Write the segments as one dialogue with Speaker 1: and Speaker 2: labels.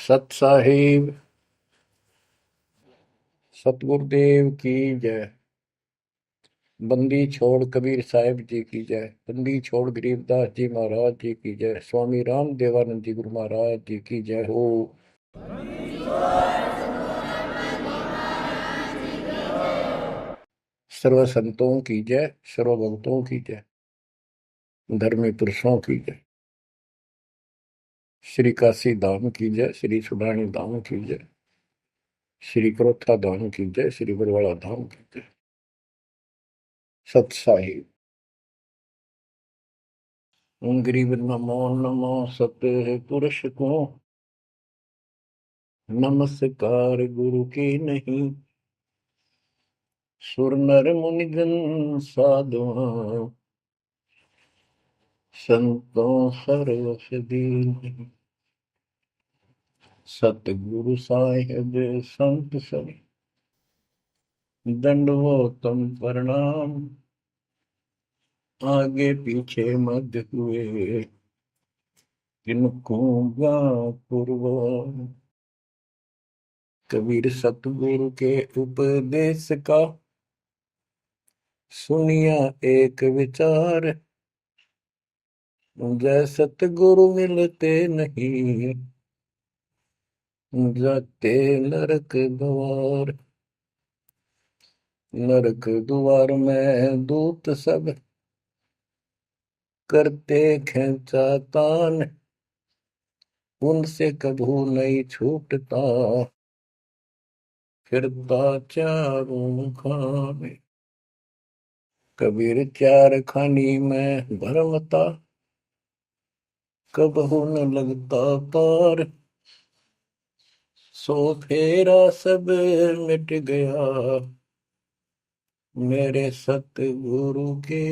Speaker 1: सत साहिब सतगुरुदेव की जय। बंदी छोड़ कबीर साहिब जी की जय। बंदी छोड़ गरीबदास जी महाराज जी की जय। स्वामी राम देवानंद जी गुरु महाराज जी की जय हो। सर्व संतों की जय, सर्व भक्तों की जय, धर्मी पुरुषों की जय। श्री काशी धाम की जय, श्री सुडानी धाम की जय, श्री क्रोथा धाम की जय, श्री बरवाड़ा धाम की जय। सत साहिब गरीब नमो नमो सत पुरुष को नमस्कार गुरु की नहीं। सुर नर मुनिगण साधुआ संतों सर्वस दीन। सतगुरु साहिब संत सब दंडवतम प्रणाम। आगे पीछे मध्य हुए किनको पूर्व। कबीर सतगुरु के उपदेश का सुनिया एक विचार। जय सतगुरु मिलते नहीं जाते नरक द्वार। नरक द्वार में दूत सब करते खेचातान। उनसे कभू नहीं छूटता फिरता चारों खाने। कबीर चार खानी में भरमता कबहू न लगता पार। सो फेरा सब मिट गया मेरे सतगुरु के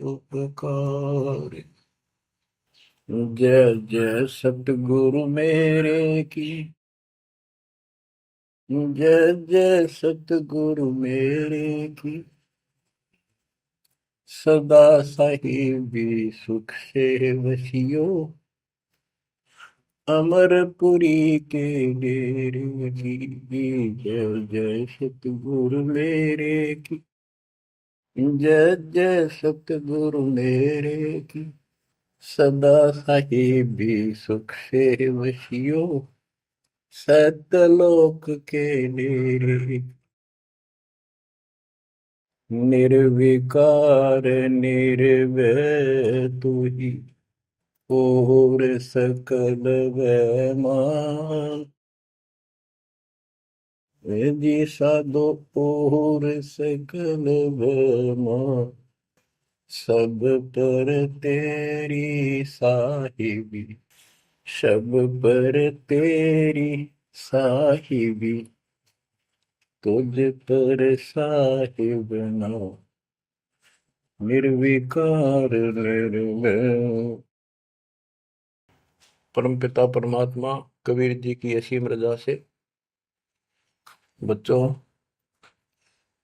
Speaker 1: उपकार। जय जय सतगुरु मेरे की जय जय सतगुरु मेरे की। सदा साहिबी सुख से वसियो अमरपुरी के डेरे की। जय जय सतगुरु मेरे की जय जय सतगुरु मेरे की। सदा साहिबी सुख से वसियो सतलोक के डेरे। निर्विकार निर्भय तू ही और सकल वैमान। जी साधो और सकल वैमान। सब पर तेरी साहिबी सब पर तेरी साहिबी। तुझ पर साहिब नाम निर्विकार निर्भय। परमपिता परमात्मा कबीर जी की असीम रजा से बच्चों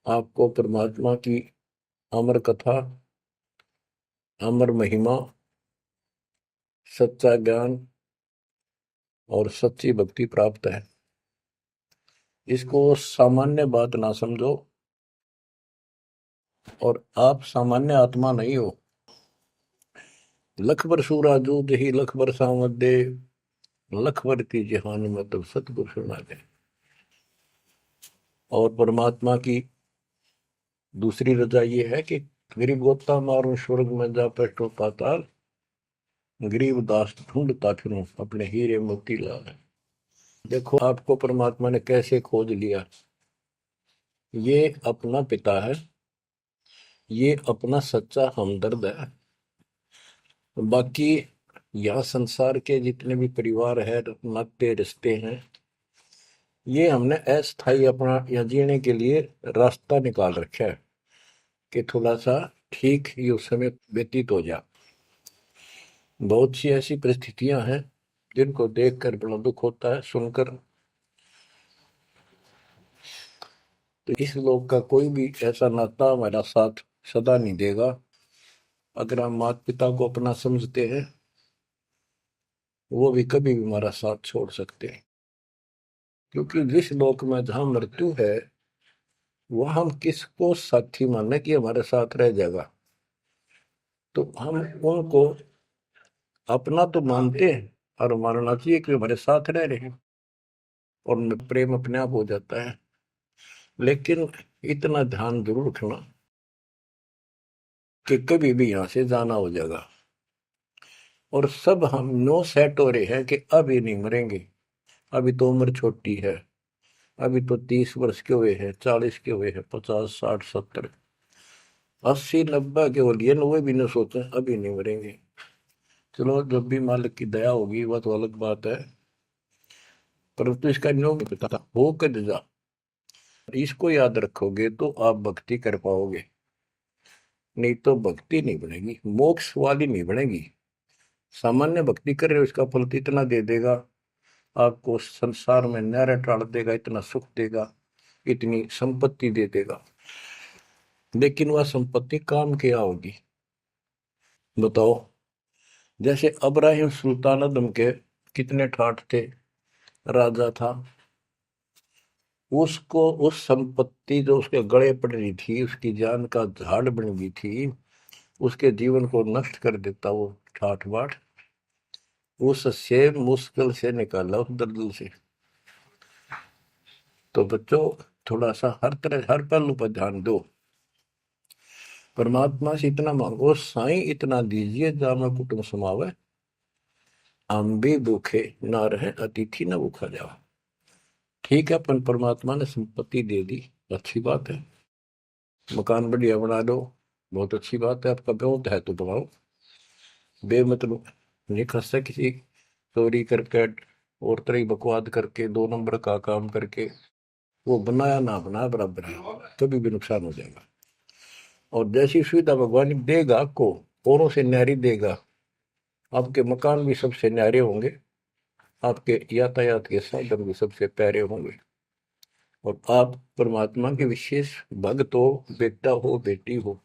Speaker 1: आपको परमात्मा की अमर कथा, अमर महिमा, सच्चा ज्ञान और सच्ची भक्ति प्राप्त है। इसको सामान्य बात ना समझो और आप सामान्य आत्मा नहीं हो। लख बर सूरा जूद ही लख बर सामद दे लख बर की जहान में तब सतगुरु सुना दे। और परमात्मा की दूसरी रजा ये है कि गरीब गोता मारूं स्वर्ग में जा पेटो पाताल। गरीब दास ढूंढता फिरूं अपने हीरे मोती लाल। देखो आपको परमात्मा ने कैसे खोज लिया। ये अपना पिता है, ये अपना सच्चा हमदर्द है। बाकी यहाँ संसार के जितने भी परिवार है, नाते रिश्ते हैं, ये हमने अस्थाई अपना या जीने के लिए रास्ता निकाल रखा है कि थोड़ा सा ठीक ये उस समय व्यतीत हो जा। बहुत सी ऐसी परिस्थितियां हैं जिनको देखकर बड़ा दुख होता है सुनकर। तो इस लोक का कोई भी ऐसा नाता हमारा साथ सदा नहीं देगा। अगर हम माता पिता को अपना समझते हैं वो भी कभी भी हमारा साथ छोड़ सकते हैं। क्योंकि जिस लोक में जहां मृत्यु है वह हम किसको साथी माने कि हमारे साथ रह जाएगा, तो हम उनको अपना तो मानते हैं और मानना चाहिए कि हमारे साथ रह रहे हैं और उनमें प्रेम अपने आप हो जाता है। लेकिन इतना ध्यान जरूर रखना कि कभी भी यहां से जाना हो जाएगा। और सब हम नो सेट हो रहे हैं कि अभी नहीं मरेंगे, अभी तो उम्र छोटी है, अभी तो 30 वर्ष के हुए हैं, 40 के हुए हैं, 50 60 70 80 90 के हो लिए, 90 भी न सोचे अभी नहीं मरेंगे। चलो जब भी मालिक की दया होगी वह तो अलग बात है, परंतु इसका नियम नहीं पता था हो कर जा। इसको याद रखोगे तो आप भक्ति कर पाओगे, नहीं तो भक्ति नहीं बनेगी, मोक्ष वाली नहीं बनेगी। सामान्य भक्ति कर रहे हो इसका फल तो इतना दे देगा, आपको संसार में न्यारा टाल देगा, इतना सुख देगा, इतनी संपत्ति दे देगा, लेकिन वह संपत्ति काम क्या होगी बताओ। जैसे अब्राहिम सुल्तानदम के कितने ठाठ थे, राजा था, उसको उस संपत्ति जो उसके गले पड़ रही थी, उसकी जान का झाड़ बन गई थी, उसके जीवन को नष्ट कर देता वो ठाठ बाट, उससे मुश्किल से निकाला उस दलदल से। तो बच्चों थोड़ा सा हर तरह हर पहलू पर ध्यान दो, परमात्मा से इतना मांगो, साईं इतना दीजिए जाम कुटुंब समावे, हम भी भूखे ना रहे अतिथि न भूखा जाओ। ठीक है, अपन परमात्मा ने संपत्ति दे दी, अच्छी बात है, मकान बढ़िया बना दो, बहुत अच्छी बात है, आपका ब्योत है तो बनाओ, बेमतलब नहीं खसता किसी चोरी करके और तरह बकवाद करके 2 नंबर का काम करके, वो बनाया ना बनाया बराबर है, कभी भी नुकसान हो जाएगा। और जैसी सुविधा भगवान देगा आपको, औरों से न्यारी देगा, आपके मकान भी सबसे न्यारे होंगे, आपके यातायात के साधन भी सबसे प्यारे होंगे, और आप परमात्मा के विशेष भक्त हो, बेटा हो बेटी हो,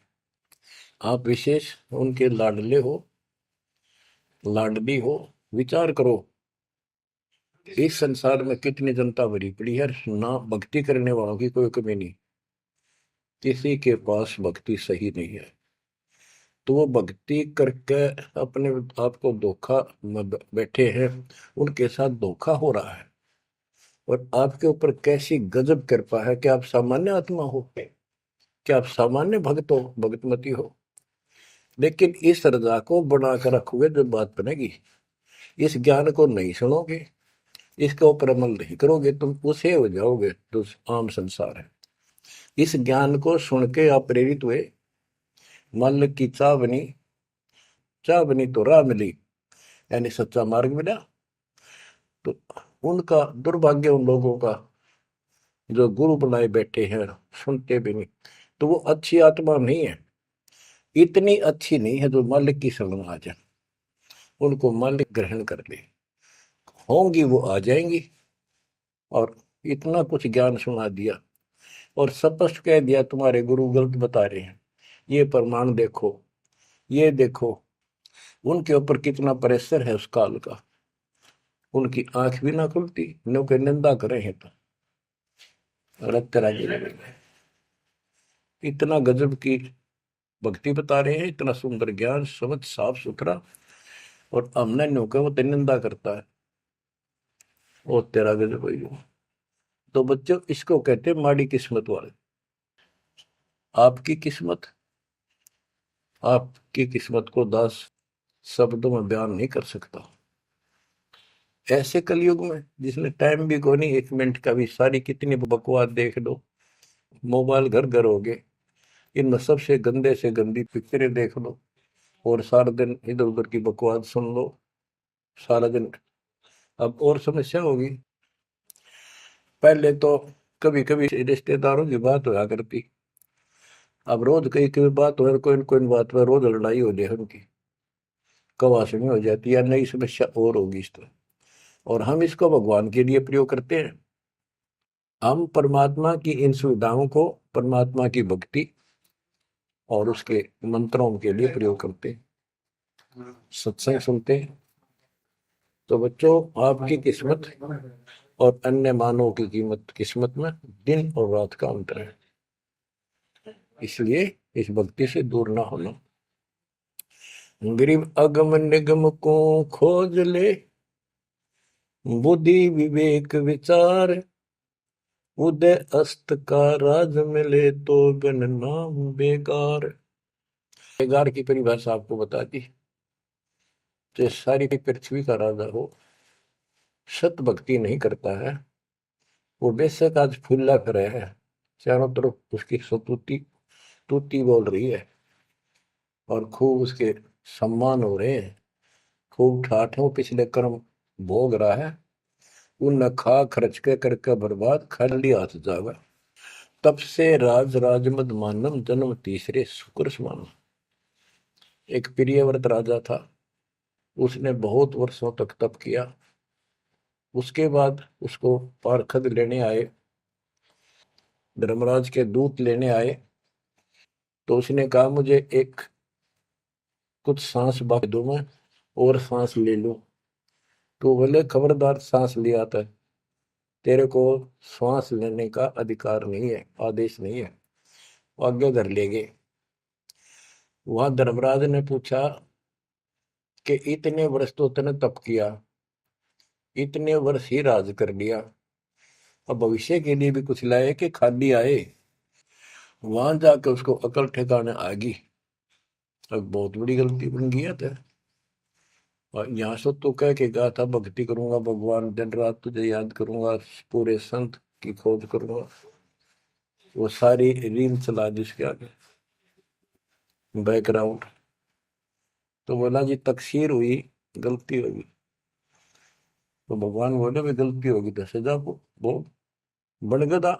Speaker 1: आप विशेष उनके लाडले हो लाडली हो। विचार करो इस संसार में कितनी जनता भरी पड़ी है, ना भक्ति करने वालों की कोई कमी नहीं, किसी के पास भक्ति सही नहीं है, तो वो भक्ति करके अपने आप को धोखा में बैठे हैं, उनके साथ धोखा हो रहा है। और आपके ऊपर कैसी गजब कृपा है कि आप सामान्य आत्मा हो, कि आप सामान्य भक्त हो, भगतमती हो, लेकिन इस रजा को बना कर रखोगे जो बात बनेगी, इस ज्ञान को नहीं सुनोगे, इसके ऊपर अमल नहीं करोगे, तुम उसे हो जाओगे जो आम संसार है। इस ज्ञान को सुन के आप प्रेरित हुए, मालिक की चाह बनी तो राह मिली, यानी सच्चा मार्ग मिला। तो उनका दुर्भाग्य उन लोगों का जो गुरु बनाए बैठे हैं, सुनते भी नहीं, तो वो अच्छी आत्मा नहीं है, इतनी अच्छी नहीं है जो मालिक की शरण आ जाए, उनको मालिक ग्रहण कर ले, होंगी वो आ जाएंगी। और इतना कुछ ज्ञान सुना दिया और स्पष्ट कह दिया तुम्हारे गुरु गलत बता रहे हैं, ये प्रमाण देखो, ये देखो, उनके ऊपर कितना प्रेशर है उस काल का, उनकी आंख भी ना खुलती, नो के निंदा करे हैं तो रक्त राजी लगेगा। इतना गजब की भक्ति बता रहे हैं, इतना सुंदर ज्ञान समझ साफ सुथरा, और हमने नो के वो तो निंदा करता है, वो तेरा गजब हुई। तो बच्चों इसको कहते हैं माड़ी किस्मत वाले। आपकी किस्मत, आपकी किस्मत को 10 शब्दों में बयान नहीं कर सकता। ऐसे कलयुग में जिसने टाइम भी को नहीं, 1 मिनट का भी, सारी कितनी बकवास देख लो, मोबाइल घर घर हो गए, इनमें सबसे गंदे से गंदी पिक्चरें देख लो, और सारा दिन इधर उधर की बकवास सुन लो सारा दिन। अब और समस्या होगी, पहले तो कभी कभी रिश्तेदारों की बात होया करती, अब रोज कई कई बात हो, कोई न कोई बात पर रोज लड़ाई हो जाए उनकी, कवासनी हो जाती है, नई समस्या और होगी इस तरह। और हम इसको भगवान के लिए प्रयोग करते हैं, हम परमात्मा की इन सुविधाओं को, परमात्मा की भक्ति और उसके मंत्रों के लिए प्रयोग करते हैं, सत्संग सुनते हैं। तो बच्चों आपकी किस्मत और अन्य मानव की कीमत किस्मत में दिन और रात का अंतर है। इसलिए इस भक्ति से दूर ना होना। गरीब अगम निगम को खोज ले, बुद्धि विवेक विचार, उदय अस्त का राज मिले तो बिन नाम बेगार। बेगार की परिभाषा आपको बता दी। तो सारी पृथ्वी का राजा हो, सत भक्ति नहीं करता है, वो बेशक आज फूला फिरे है, चारों तरफ उसकी सतुति तूती बोल रही है और खूब उसके सम्मान हो रहे हैं, खूब ठाठों पिछले कर्म भोग रहा है, उन खा खर्च के करके बर्बाद खाली हाथ जागा। तब से राज राजमद मानम जन्म तीसरे शुक्र समान। एक प्रियव्रत राजा था, उसने बहुत वर्षों तक तप किया। उसके बाद उसको पारखद लेने आए, धर्मराज के दूत लेने आए। तो उसने कहा मुझे एक कुछ सांस बाकी दो, मैं और सांस ले लूं। तो बोले खबरदार, सांस लिया था, तेरे को श्वास लेने का अधिकार नहीं है, आदेश नहीं है। आगे धर ले गए। वहां धर्मराज ने पूछा कि इतने वर्ष तो तूने तप किया, इतने वर्ष ही राज कर लिया, अब भविष्य के लिए भी कुछ लाए कि खाली आए। वहां जाकर उसको अकल ठिकाने आ गई, अब बहुत बड़ी गलती बन गई है। और यहाँ से तो कह के गया था भक्ति करूंगा भगवान, दिन रात तुझे याद करूंगा, पूरे संत की खोज करूंगा। वो सारी रील चला दी उसके आगे, बैकग्राउंड। तो बोला जी तकसीर हुई, गलती होगी। तो भगवान बोले भी गलती होगी तो सजा वो बन गधा।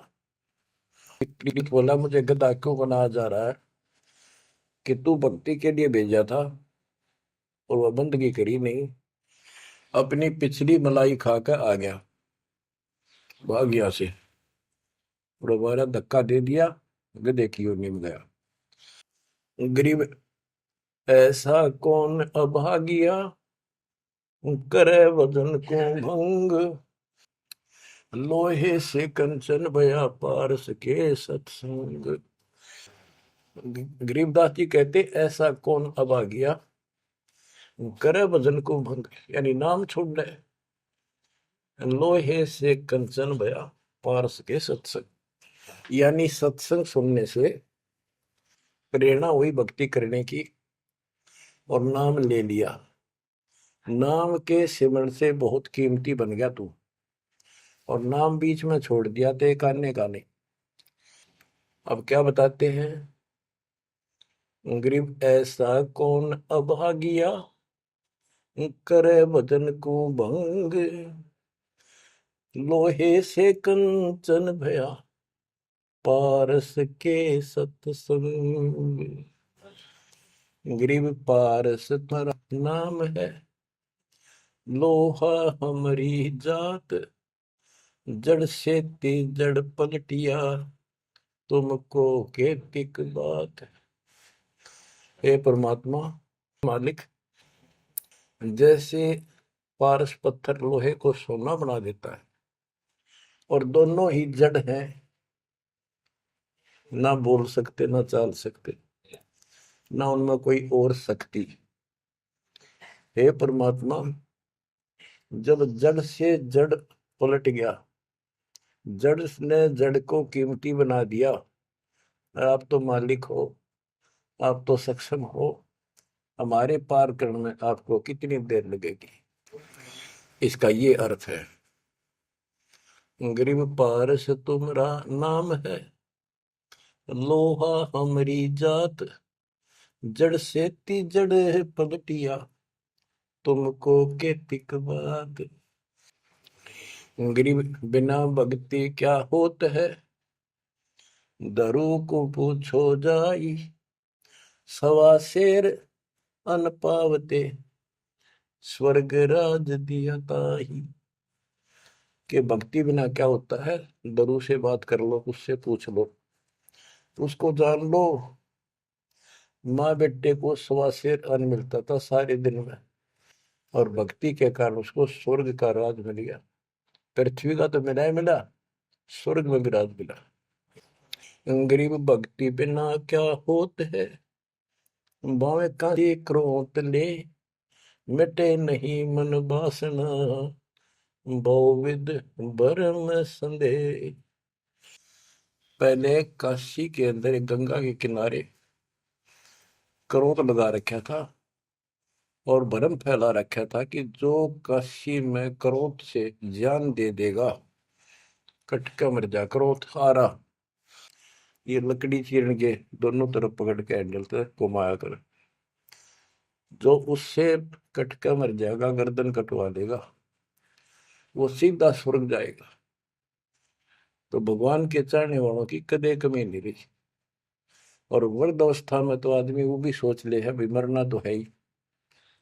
Speaker 1: बोला मुझे गधा क्यों बनाया जा रहा है कि तू भक्ति के लिए भेजा था और वह बंदगी करी नहीं, अपनी पिछली मलाई खाकर आ गया, भाग गया से, और हमारा धक्का दे दिया, गधे की ओर निम गया। गरीब ऐसा कौन अभागिया, करे वजन को भंग, लोहे से कंचन भया पारस के सत्संग। गरीबदास जी कहते ऐसा कौन अभागिया, करे भजन को भंग, यानी नाम छोड़ दे, लोहे से कंचन भया पारस के सत्संग, यानी सत्संग सुनने से प्रेरणा हुई भक्ति करने की और नाम ले लिया। नाम के सिमरण से बहुत कीमती बन गया तू, और नाम बीच में छोड़ दिया तो एक आने का नहीं। अब क्या बताते हैं, गरीब ऐसा कौन अभागिया, करे भजन को भंग, लोहे से कंचन भया पारस के सत्संग। गरीब पारस तुम्हारा नाम है, लोहा हमारी जात, जड़ से ती जड़ पलटिया, तुमको केतिक बात। हे परमात्मा मालिक, जैसे पारस पत्थर लोहे को सोना बना देता है, और दोनों ही जड़ हैं, ना बोल सकते ना चाल सकते, ना उनमें कोई और शक्ति। हे परमात्मा, जब जड़ से जड़ पलट गया, जड़ ने जड़ को कीमती बना दिया, आप तो मालिक हो, आप तो सक्षम हो, हमारे पार करने में आपको कितनी देर लगेगी। इसका ये अर्थ है, गरीब पारस तुम्हारा नाम है, लोहा हमारी जात, जड़ से ती जड़ है पलटिया, तुमको के तिक बात। गरीब बिना भक्ति क्या होत है, दरू को पूछो जाई, सवा शेर अन पावते, स्वर्ग राज दिया ताही। कि भक्ति बिना क्या होता है, दरू से बात कर लो, उससे पूछ लो, उसको जान लो। माँ बेटे को सवा शेर अन्न मिलता था सारे दिन में, और भक्ति के कारण उसको स्वर्ग का राज मिल गया। पृथ्वी का तो मिला ही मिला, स्वर्ग में भी राज मिला। गरीब भक्ति बिना क्या होत है, बावे का क्रोत ले, मिटे नहीं मन वासना, बहुविध भरम संदेह। पहले काशी के अंदर एक गंगा के किनारे क्रोध लगा रखा था और भरम फैला रखा था कि जो काशी में क्रोध से जान दे देगा, कटका मर जा। क्रोध आ रहा, ये लकड़ी चीरन के दोनों तरफ पकड़ के हैंडल से घुमाया कर, जो उससे कटका मर जाएगा, गर्दन कटवा देगा, वो सीधा स्वर्ग जाएगा। तो भगवान के चाहने वालों की कदे कमी नहीं रही। और वृद्ध अवस्था में तो आदमी वो भी सोच ले है भी मरना तो है ही,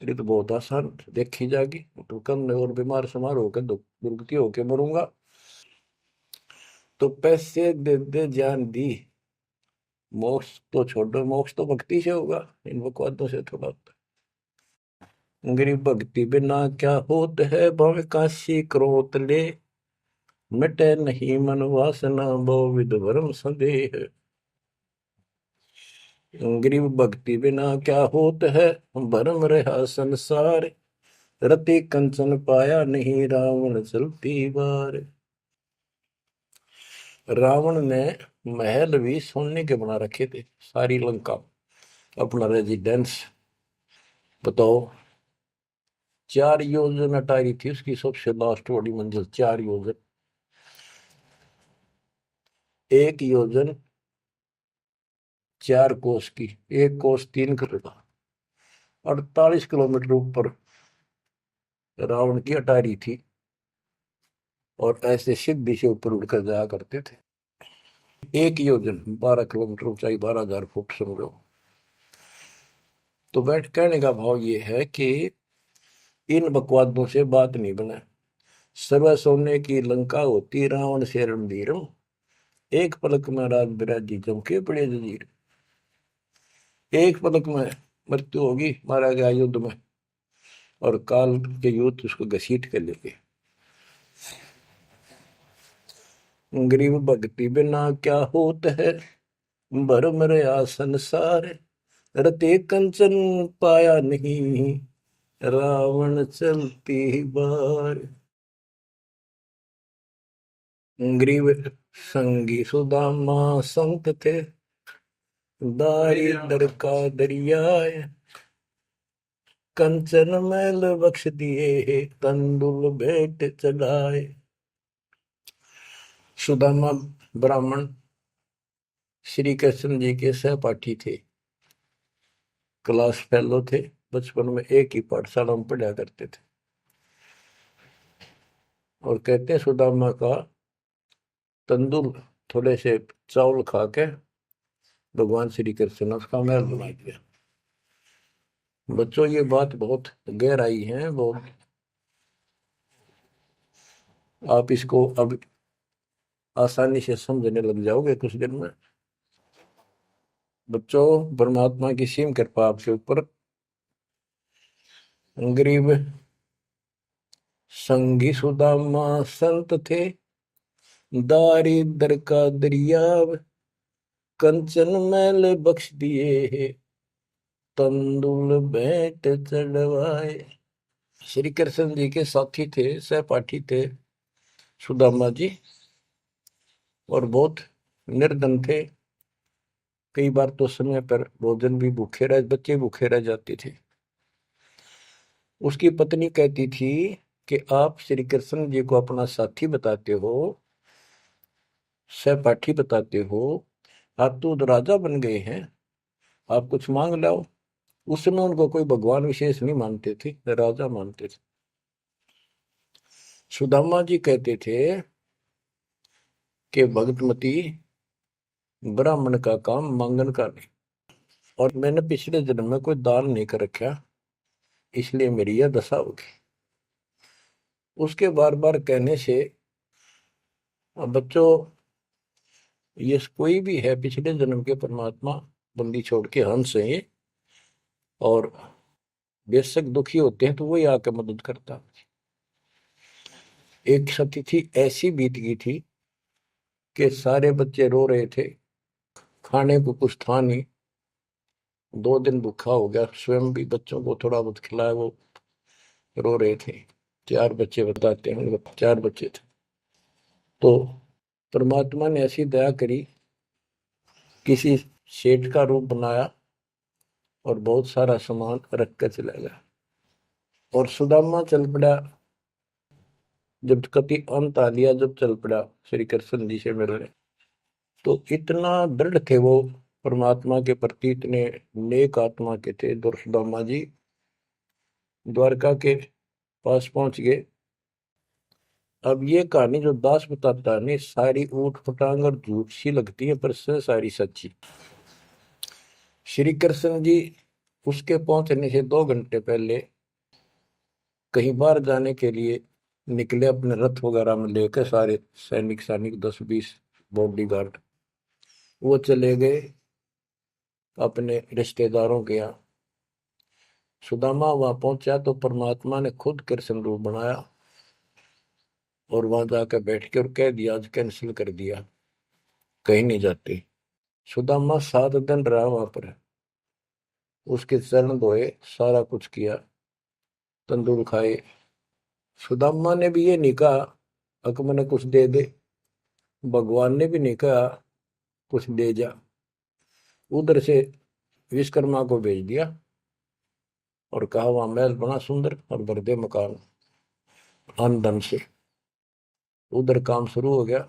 Speaker 1: ये तो बहुत आसान देखी जाएगी, तो कम और बीमार समार होकर दुर्गति होके मरूंगा। तो पैसे दे दे जान दी, मोक्ष तो छोड़ो, मोक्ष तो भक्ति से होगा, इन बकवादों से थोड़ा होता है। गरीब भक्ति बिना क्या होत है, भव काशी क्रोत ले, मिटे नहीं मन वासना, बहुविध भरम संदेह। गरीब भक्ति बिना क्या होत है, भरम रहा संसार, रति कंचन पाया नहीं, रावण चलती बार। रावण ने महल भी सोने के बना रखे थे, सारी लंका अपना रेजिडेंस। बताओ, 4 योजन अटारी थी उसकी सबसे लास्ट वाली मंजिल, 4 योजन। 1 योजन 4 कोस की, 1 कोस 3 किलोमीटर, 48 किलोमीटर ऊपर रावण की अटारी थी। और ऐसे सीधी से ऊपर उड़कर जाया करते थे। 1 योजन 12 किलोमीटर ऊंचाई, 12,000 फुट समझो। तो बैठ कहने का भाव ये है कि इन बकवादों से बात नहीं बना। सर्व सोने की लंका होती, रावण से रणधीरम, एक पलक में राज बिराजी जमके पड़े जजीर। एक पलक में मृत्यु होगी, मारा गया युद्ध में, और काल के युद्ध उसको घसीट कर लेंगे। गरीब भक्ति बिना क्या होत है, भरम रया संसार, रते कंचन पाया नहीं, रावण चलती बार। गरीब संगी सुदामा संत थे, दारिद्र का दरिया, कंचन मैल बख्श दिए, तंदुल भेंट चढ़ाए। सुदामा ब्राह्मण श्री कृष्ण जी के सहपाठी थे, क्लास फेलो थे, बचपन में एक ही पाठशाला में पढ़ा करते थे। और कहते हैं सुदामा का तंदुल थोड़े से चावल खा के भगवान श्री कृष्ण ने उसका महल बना दिया। बच्चों, ये बात बहुत गहराई है, बहुत आप इसको अब आसानी से समझने लग जाओगे कुछ दिन में। बच्चों, परमात्मा की सीम कृपा आपके ऊपर। गरीब संगी सुदामा संत थे, दारिद्र का दरिया, कंचन मैल बख्श दिए, तंदुल भेंट चढ़वाए। श्री कृष्ण जी के साथी थे, सहपाठी थे सुदामा जी, और बहुत निर्धन थे। कई बार तो समय पर भोजन भी भूखे रह, बच्चे भूखे रह जाते थे। उसकी पत्नी कहती थी कि आप श्री कृष्ण जी को अपना साथी बताते हो, सहपाठी बताते हो, आप तो राजा बन गए हैं, आप कुछ मांग लाओ। उस समय उनको कोई भगवान विशेष नहीं मानते थे, राजा मानते थे। सुदामा जी कहते थे कि भगतमती, ब्राह्मण का काम मांगन का नहीं, और मैंने पिछले जन्म में कोई दान नहीं कर रखा, इसलिए मेरी यह दशा होगी। उसके बार बार कहने से, अब बच्चों, ये कोई भी है पिछले जन्म के परमात्मा बंदी छोड़ के हंस है, और बेशक दुखी होते हैं तो वही आके मदद करता। एक तिथि ऐसी बीत गई थी कि सारे बच्चे रो रहे थे, खाने को कुछ था नहीं, 2 दिन भूखा हो गया, स्वयं भी बच्चों को थोड़ा बहुत खिलाया, वो रो रहे थे। 4 बच्चे बताते हैं, 4 बच्चे थे। तो परमात्मा ने ऐसी दया करी, किसी सेठ का रूप बनाया और बहुत सारा सामान रख कर चला गया। और सुदामा चल पड़ा, जब कति अंत आ लिया, जब चल पड़ा श्री कृष्ण जी से मिलने, तो इतना दृढ़ थे वो परमात्मा के प्रति, इतने नेक आत्मा के थे। दुर्सुदामा जी द्वारका के पास पहुंच गए। अब ये कहानी जो दास बताता है नहीं, सारी ऊट पटांग और झूठ सी लगती है, पर सारी सच्ची। श्री कृष्ण जी उसके पहुंचने से 2 घंटे पहले कहीं बाहर जाने के लिए निकले, अपने रथ वगैरह में लेकर सारे सैनिक सैनिक 10-20 बॉडी गार्ड। वो चले गए अपने रिश्तेदारों के यहाँ। सुदामा वहां पहुंचा तो परमात्मा ने खुद कृष्ण रूप बनाया और वहां जाकर बैठ के और कह दिया, आज कैंसिल कर दिया, कहीं नहीं जाते। सुदामा 7 दिन रहा वहां पर, उसके चरण धोए, सारा कुछ किया, तंदूर खाए। सुदामा ने भी ये नहीं कहा अक मैंने कुछ दे दे, भगवान ने भी नहीं कहा कुछ दे जा। उधर से विश्वकर्मा को भेज दिया और कहा वहां महल बना सुंदर और भर दे मकान आमदन से। उधर काम शुरू हो गया।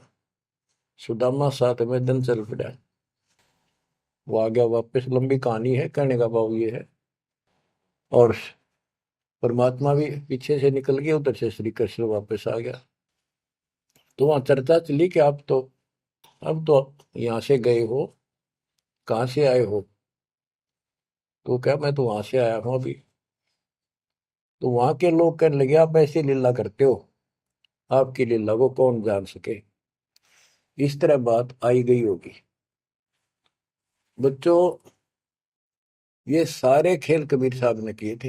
Speaker 1: सुदामा 7वें दिन चल पड़ा, वो आ गया वापस। लंबी कहानी है, कहने का भाव ये है। और परमात्मा भी पीछे से निकल गया, उधर से श्री कृष्ण वापस आ गया। तो वहां चर्चा चली कि आप तो अब तो यहाँ से गए हो, कहाँ से आए हो? तो क्या, मैं तो वहां से आया हूं अभी। तो वहां के लोग कहने लगे, आप ऐसी लीला करते हो, आपकी लीला को कौन जान सके। इस तरह बात आई गई होगी। बच्चों, ये सारे खेल कबीर साहब ने किए थे।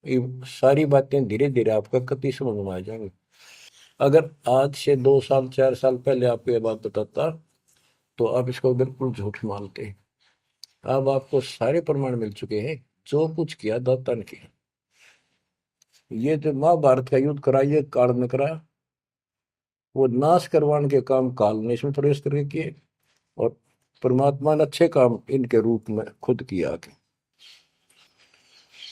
Speaker 1: ये सारी बातें धीरे धीरे आपका कति समझ में आ जाएंगी। अगर आज से 2 साल 4 साल पहले आपको ये बात बताता तो आप इसको बिल्कुल झूठ मानते। अब आपको सारे प्रमाण मिल चुके हैं, जो कुछ किया दाता ने किया। ये जो महाभारत का युद्ध करा, ये काल ने करा, वो नाश करवाने के काम काल ने इसमें प्रवेश करके किए, और परमात्मा ने अच्छे काम इनके रूप में खुद किया।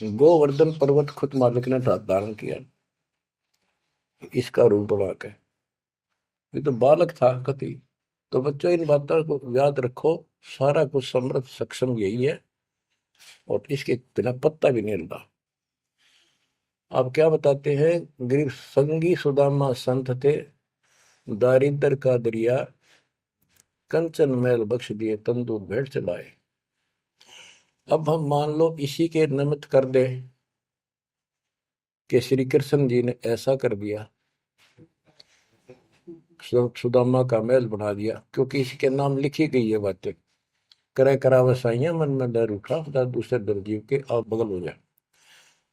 Speaker 1: गोवर्धन पर्वत खुद मालिक ने धारण किया इसका रूप बना के। ये तो बालक था कति। तो बच्चों, इन बातों को याद रखो, सारा कुछ समर्थ सक्षम यही है, और इसके बिना पत्ता भी नहीं हिलता। आप क्या बताते हैं, गरीब संगी सुदामा संत थे, दारिद्र का दरिया कंचन मैल बख्श दिए, तंदूर भेंट चलाए। अब हम मान लो इसी के निमित्त कर दे कि श्री कृष्ण जी ने ऐसा कर दिया, सुदामा का महल बना दिया, क्योंकि इसके नाम लिखी गई है बातें। करे करावसाइया मन में डर उठा, दूसरे दर्जीव के आप बगल हो जाए।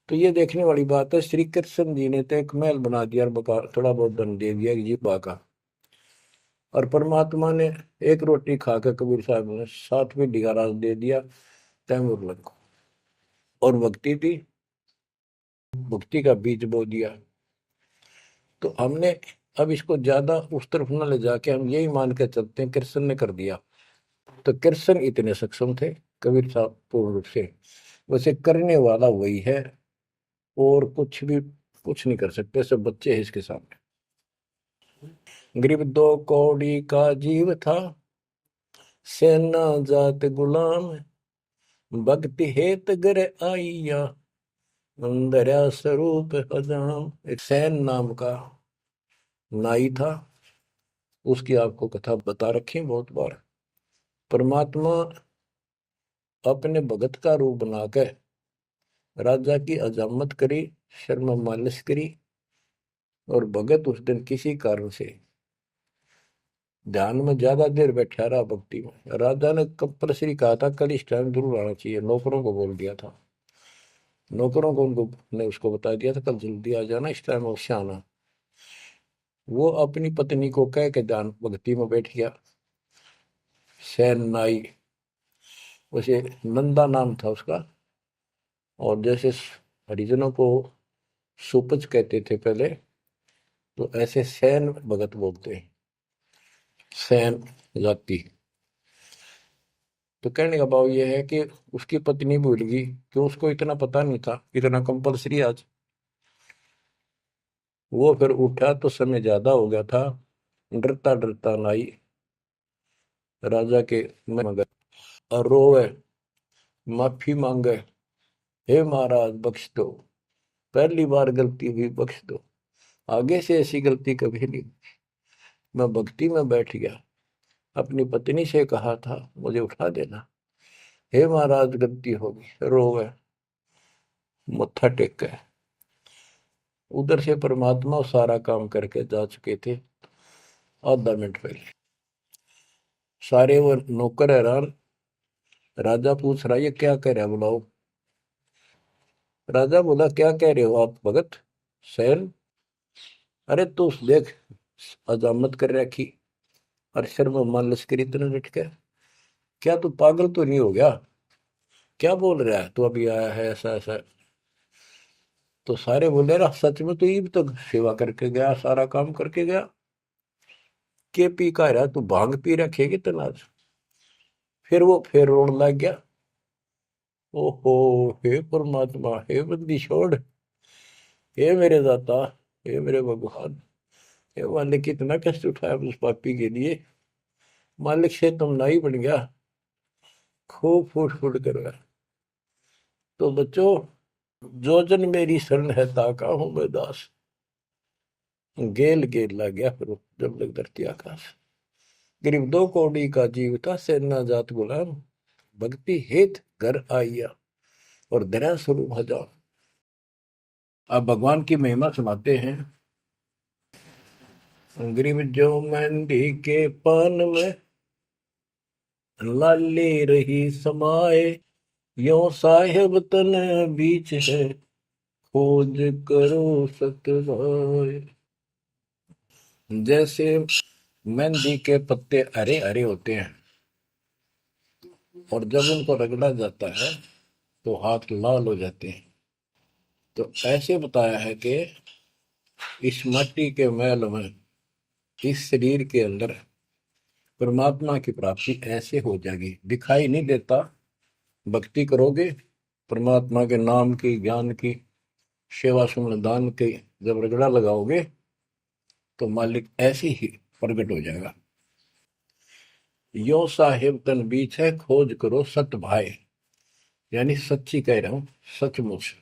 Speaker 1: तो ये देखने वाली बात है। श्री कृष्ण जी ने तो एक महल बना दिया और थोड़ा बहुत धन दे दिया जी का। और परमात्मा ने एक रोटी खाकर कबीर साहब ने 7वीं राज दे दिया तैमूर लग को, और भक्ति थी, भक्ति का बीज बो दिया। तो हमने अब इसको ज्यादा उस तरफ न ले जाके हम यही मान के चलते हैं कृष्ण ने कर दिया। तो कृष्ण इतने सक्षम थे, कबीर साहब पूर्ण रूप से। वैसे करने वाला वही है, और कुछ नहीं कर सकते, सब बच्चे हैं इसके सामने। गरीब 2 कौड़ी का जीव था, सेना जात गुलाम, भक्ति हेत गर आइया, अंदर स्वरूप हजाम। एक सैन नाम का नाई था, उसकी आपको कथा बता रखी बहुत बार। परमात्मा अपने भगत का रूप बनाकर राजा की अजामत करी, शर्मा मालिश करी, और भगत उस दिन किसी कारण से ध्यान में ज्यादा देर बैठा रहा, भक्ति में। राजा ने कंपल्सरी कहा था कल इस टाइम जरूर आना चाहिए, नौकरों को बोल दिया था। नौकरों को उनको ने उसको बता दिया था कल जल्दी आ जाना, इस टाइम अवश्य आना। वो अपनी पत्नी को कह के ध्यान भक्ति में बैठ गया। सैन नाई, उसे नंदा नाम था उसका। और जैसे हरिजनों को सुपच कहते थे पहले, तो ऐसे सैन भगत बोलते हैं, सैन जाति। तो कहने का भाव ये है कि उसकी पत्नी भूल गई कि उसको इतना पता नहीं था, इतना कंपलसरी आज। वो फिर उठा तो समय ज्यादा हो गया था, डरता डरता नाई राजा के मगर और रोवे, माफी मांगे, हे महाराज बख्श दो, पहली बार गलती हुई, बख्श दो, आगे से ऐसी गलती कभी नहीं। मैं भक्ति में बैठ गया, अपनी पत्नी से कहा था मुझे उठा देना, हे महाराज गलती होगी, रोवे, मत्था टेक गए। उधर से परमात्मा सारा काम करके जा चुके थे आधा मिनट पहले। सारे वो नौकर हैरान। राजा पूछ रहा, ये क्या कह रहा है, बुलाओ। राजा बोला, क्या कह रहे हो आप भगत सैन? अरे तू देख, अजामत कर रखी, और शर्म मान लश्करी इतना डट के, क्या तू पागल तो नहीं हो गया? क्या बोल रहा है तू, अभी आया है ऐसा ऐसा। तो सारे बोले, रहा सच में तू ईब तक सेवा करके गया, सारा काम करके गया, के पी का रहा तू, भांग पी रखेगी तनाज। फिर रोने लग गया। ओहो, हे परमात्मा, हे बंदी छोड़, हे मेरे दाता, हे मेरे भगवान, हे मालिक, कितना कष्ट उठाया उस पापी के लिए, मालिक से तुम ना ही बन गया, खूब फूट फूट कर रहा। तो बच्चों, जो जन मेरी शरण है ताका हूं मैं दास, गेल गेल ला गया फिर जब लग धरती आकाश। गरीब दो कौड़ी का जीव था, सेना जात गुलाम, भक्ति हेत घर आइया, और दया स्वरूप हजार। अब भगवान की महिमा सुनाते हैं। गरीब जो मेहंदी के पान में लाली रही समाए, यो साहेब तन बीच है, खोज करो सतवाए। जैसे मेहंदी के पत्ते हरे हरे होते हैं, और जब उनको रगड़ा जाता है तो हाथ लाल हो जाते हैं। तो ऐसे बताया है कि इस मट्टी के मैल में, इस शरीर के अंदर परमात्मा की प्राप्ति ऐसे हो जाएगी, दिखाई नहीं देता। भक्ति करोगे, परमात्मा के नाम की, ज्ञान की, सेवा सुमन दान की जब रगड़ा लगाओगे, तो मालिक ऐसे ही प्रकट हो जाएगा। यो साहेब तन बीच है, खोज करो सत भाई, यानी सच्ची कह रहा हूं, सचमुच।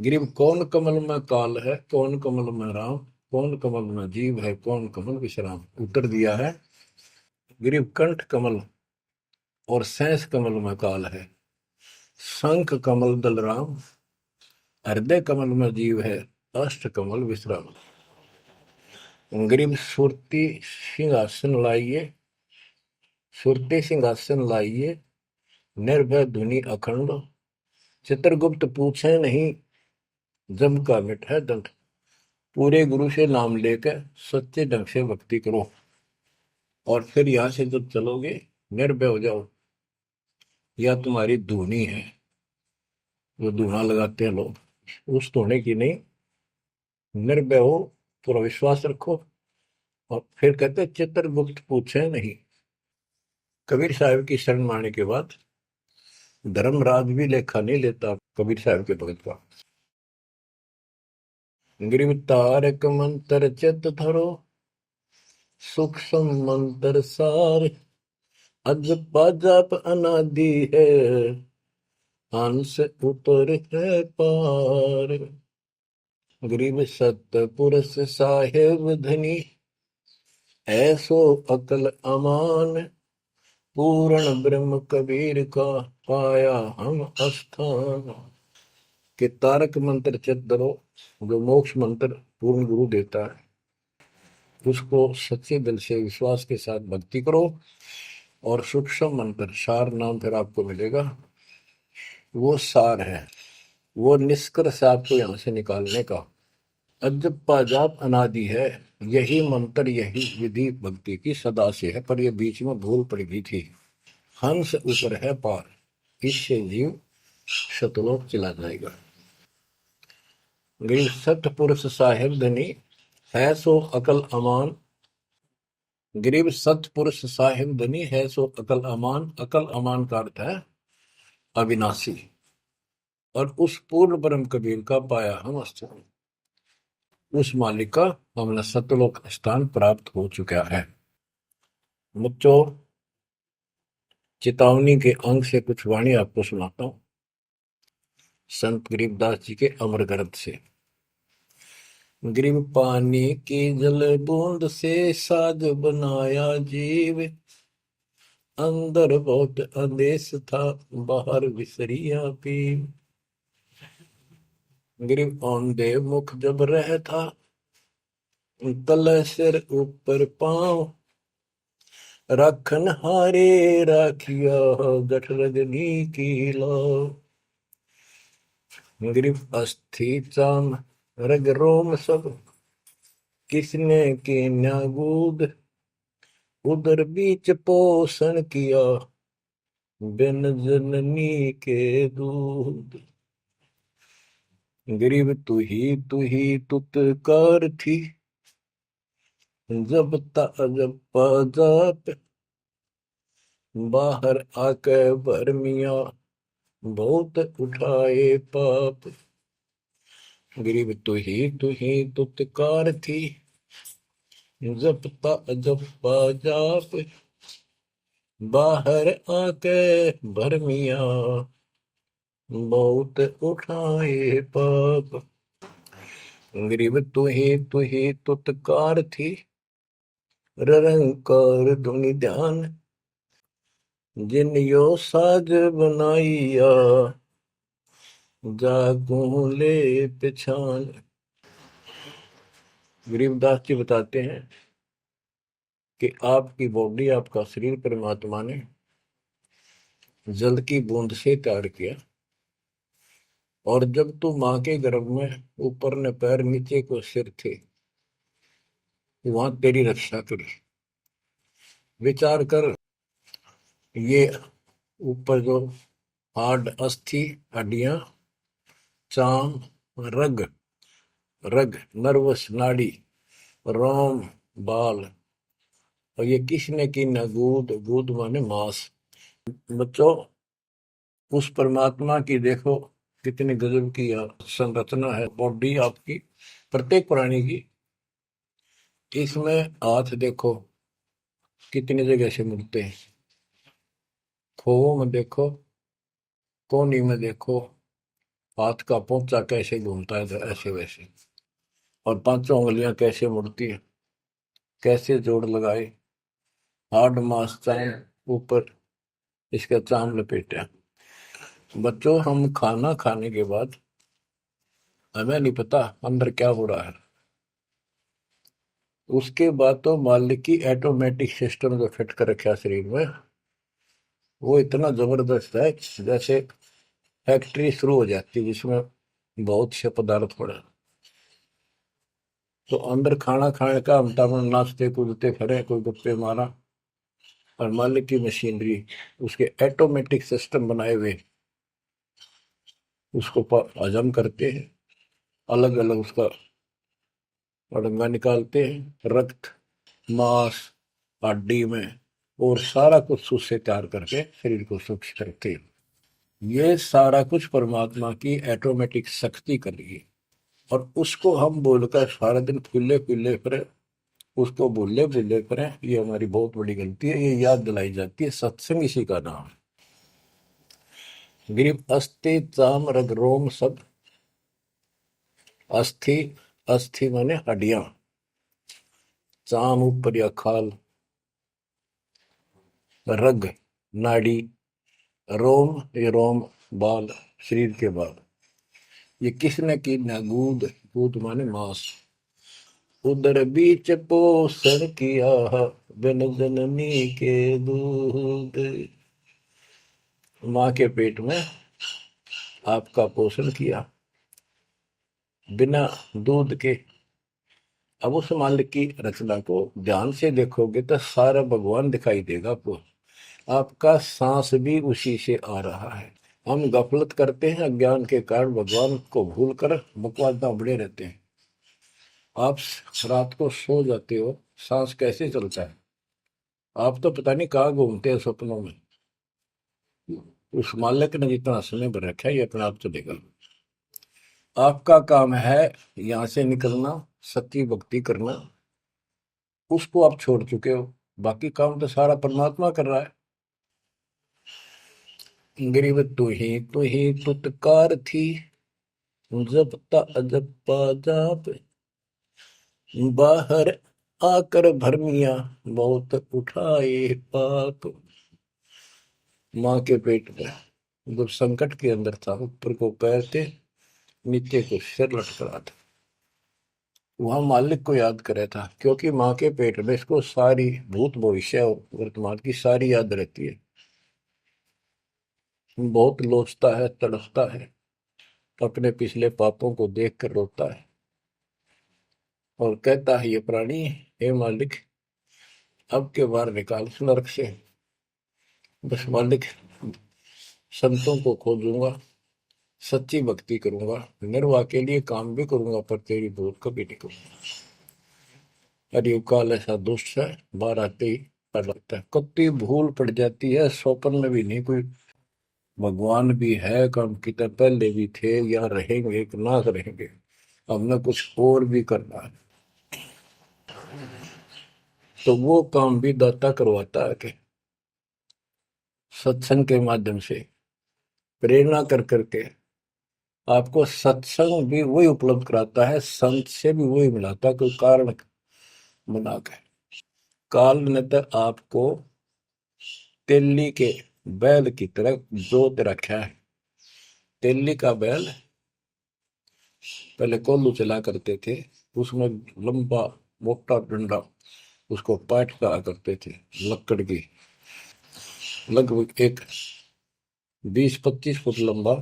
Speaker 1: गिरीब कौन कमल में काल है, कौन कमल में राम, कौन कमल में जीव है, कौन कमल विश्राम। उत्तर दिया है, गिरीब कंठ कमल और सैंस कमल में काल है, शंख कमल दल राम, हृदय कमल में जीव है, अष्ट कमल विश्राम। गिरीब सुरती सिंहासन लाइए, सुरती सिंहासन लाइए, निर्भय धुनि अखंड, चित्रगुप्त पूछे नहीं, जम का मिट है दंड। पूरे गुरु से नाम लेकर सच्चे ढंग से भक्ति करो, और फिर यहां से जब चलोगे निर्भय हो जाओ। या तुम्हारी धुनी है, वो धुना लगाते हैं लोग, उस धुने की नहीं, निर्भय हो, पूरा विश्वास रखो। और फिर कहते चित्रगुप्त पूछे नहीं। कबीर साहब की शरण माने के बाद धर्मराज भी लेखा नहीं लेता कबीर साहब के भगत का। गिरिव तारक मंत्र चित धरो, सूक्ष्म मंत्र सार, अज पाजाप अनादि है, हंस उतर है पार। गरीब सतपुरुष साहेब धनी, ऐसो अकल अमान, पूर्ण ब्रह्म कबीर का, पाया हम स्थान। कि तारक मंत्र चित धरो, जो मोक्ष मंत्र पूर्ण गुरु देता है, उसको सच्चे दिल से विश्वास के साथ भक्ति करो। और सूक्ष्म मंत्र, सार नाम फिर आपको मिलेगा, वो सार है, वो निष्कर्ष आपको यहां से निकालने का। अजब पाजाब अनादि है, यही मंत्र यही विधि भक्ति की सदा से है। पर ये बीच में भूल पड़ गई थी। हंस ऊपर है पार, इससे जीव शतलोक चला जाएगा। गिर सतपुरुष साहिब धनी, है सो अकल अमान। गरीब सतपुरुष साहिब धनी, है सो अकल अमान। अकल अमान का अर्थ है अविनाशी। और उस पूर्ण ब्रह्म कबीर का पाया हम स्थान, उस मालिक का हमें सतलोक स्थान प्राप्त हो चुका है। बच्चों, चेतावनी के अंग से कुछ वाणी आपको सुनाता हूं, संत गरीबदास जी के अमर ग्रंथ से। गरीब पानी की जल बूंद से साज बनाया जीव, अंदर बहुत अंदेश था, बाहर विसरिया पीव। गरीब औंधे मुख जब रह था, तल सिर ऊपर पांव। राखन हारे राखिया, जठ रजनी की लाओ। गरीब अस्थि चाम रग रोम सब, किसने की न्यागूद। उदर बीच पोषण किया, बिन जननी के दूध। गरीब तू ही तुतकार थी, जब जब जाप। बाहर आके भरमिया, बहुत उठाए पाप। गरीब तू ही तुतकार थी, जब जाप। बाहर आके भरमिया, बहुत उठाए पाप। गरीब तू ही तुतकार थी, निरंकार धुनि ध्यान। जिन यो साज बनाइया, जागू ले पिछान। गरीबदास जी बताते हैं कि आपकी बॉडी, आपका शरीर परमात्मा ने जल की बूंद से तैयार किया। और जब तू माँ के गर्भ में ऊपर ने पैर नीचे को सिर थे, वहां तेरी रक्षा करी। विचार कर, ये ऊपर जो हार्ड अस्थि हड्डियां, चाम, रग रग नर्वस नाड़ी, रोम बाल, और ये किसने की न गूद। गूद माने मांस। बच्चों, उस परमात्मा की देखो कितनी गजब की संरचना है बॉडी आपकी, प्रत्येक प्राणी की। इसमें हाथ देखो कितनी जगह से मिलते हैं। खोओ में देखो, कोहनी में देखो, हाथ का पोंचा कैसे घूमता है, ऐसे वैसे। और पांचों उंगलियां कैसे मुड़ती है, कैसे जोड़ लगाए। हार्ड मास चाम ऊपर, इसका चाम लपेटा। बच्चों, हम खाना खाने के बाद हमें नहीं पता अंदर क्या हो रहा है। उसके बाद तो मालिक की ऑटोमेटिक सिस्टम जो फिट कर रखा शरीर में, वो इतना जबरदस्त है जैसे फैक्ट्री शुरू हो जाती है जिसमें बहुत से पदार्थ पड़े। तो अंदर खाना खाने का हम नाचते कूदते खड़े, कोई गप्पे मारा। और मालिक की मशीनरी, उसके ऑटोमेटिक सिस्टम बनाए हुए, उसको हजम करते हैं। अलग अलग उसका अड़ंगा निकालते हैं, रक्त मांस हड्डी में, और सारा कुछ उससे तैयार करके शरीर को सुरक्षित रखते हैं। ये सारा कुछ परमात्मा की ऑटोमेटिक शक्ति कर रही है। और उसको हम बोलकर सारा दिन फूले फूले फिरे, उसको भूले भूले करें, ये हमारी बहुत बड़ी गलती है। ये याद दिलाई जाती है, सत्संग इसी का नाम है। गरीब अस्थि चाम रग रोम सब। अस्थि, अस्थि माने हड्डियां, चाम ऊपर या खाल, रग नाड़ी, रोम ये रोम बाल, शरीर के बाल। ये किसने की ना गूद। गूद माने मांस। उदर बीच पोषण किया, बिन जननी के दूध। माँ के पेट में आपका पोषण किया बिना दूध के, अब उस मालिक की रचना को ध्यान से देखोगे तो सारा भगवान दिखाई देगा आपको। आपका सांस भी उसी से आ रहा है। हम गफलत करते हैं, अज्ञान के कारण भगवान को भूलकर बकवास बड़े रहते हैं। आप रात को सो जाते हो, सांस कैसे चलता है? आप तो पता नहीं कहाँ घूमते हैं सपनों में। उस मालिक ने जितना समय भर रखा है ये अपने आप चलेगा। आपका काम है यहाँ से निकलना, सच्ची भक्ति करना। उसको आप छोड़ चुके हो, बाकी काम तो सारा परमात्मा कर रहा है। गरीब तू ही तुतकार थी, जपता अजपा जाप, बाहर आकर भरमिया बहुत उठाए पाप। माँ के पेट में जब संकट के अंदर था, ऊपर को पैर थे, नीचे को सिर लटका था, वहां मालिक को याद करे था, क्योंकि माँ के पेट में इसको सारी भूत भविष्य और वर्तमान की सारी याद रहती है। बहुत लोचता है, तड़पता है, अपने पिछले पापों को देख कर रोता है और कहता है ये प्राणी, हे मालिक अब के बार निकाल इस नरक से। बस मालिक, संतों को खोजूंगा, सच्ची भक्ति करूंगा, निर्वाह के लिए काम भी करूंगा, पर तेरी भूल कभी नहीं करूंगा। अरे काल ऐसा दुष्ट है, बाहर आते ही पड़ लगता है। कत्ती भूल पड़ जाती है, स्वप्न में भी नहीं कोई भगवान भी है, काम की तरह पहले भी थे या रहेंगे कि ना रहेंगे, हमने कुछ और भी करना है। तो वो काम भी दाता करवाता है कि सत्संग के माध्यम से प्रेरणा कर करके आपको सत्संग भी वही उपलब्ध कराता है, संत से भी वही मिलाता है, कोई कारण बना के। काल ने तो आपको तेली के बैल की तरह जोत रखा है। तेली का बैल पहले कोल्लू चला करते थे, उसमें लंबा मोटा डंडा, उसको पाट कहा करते थे, लकड़ की, लगभग एक 20-25 फुट लंबा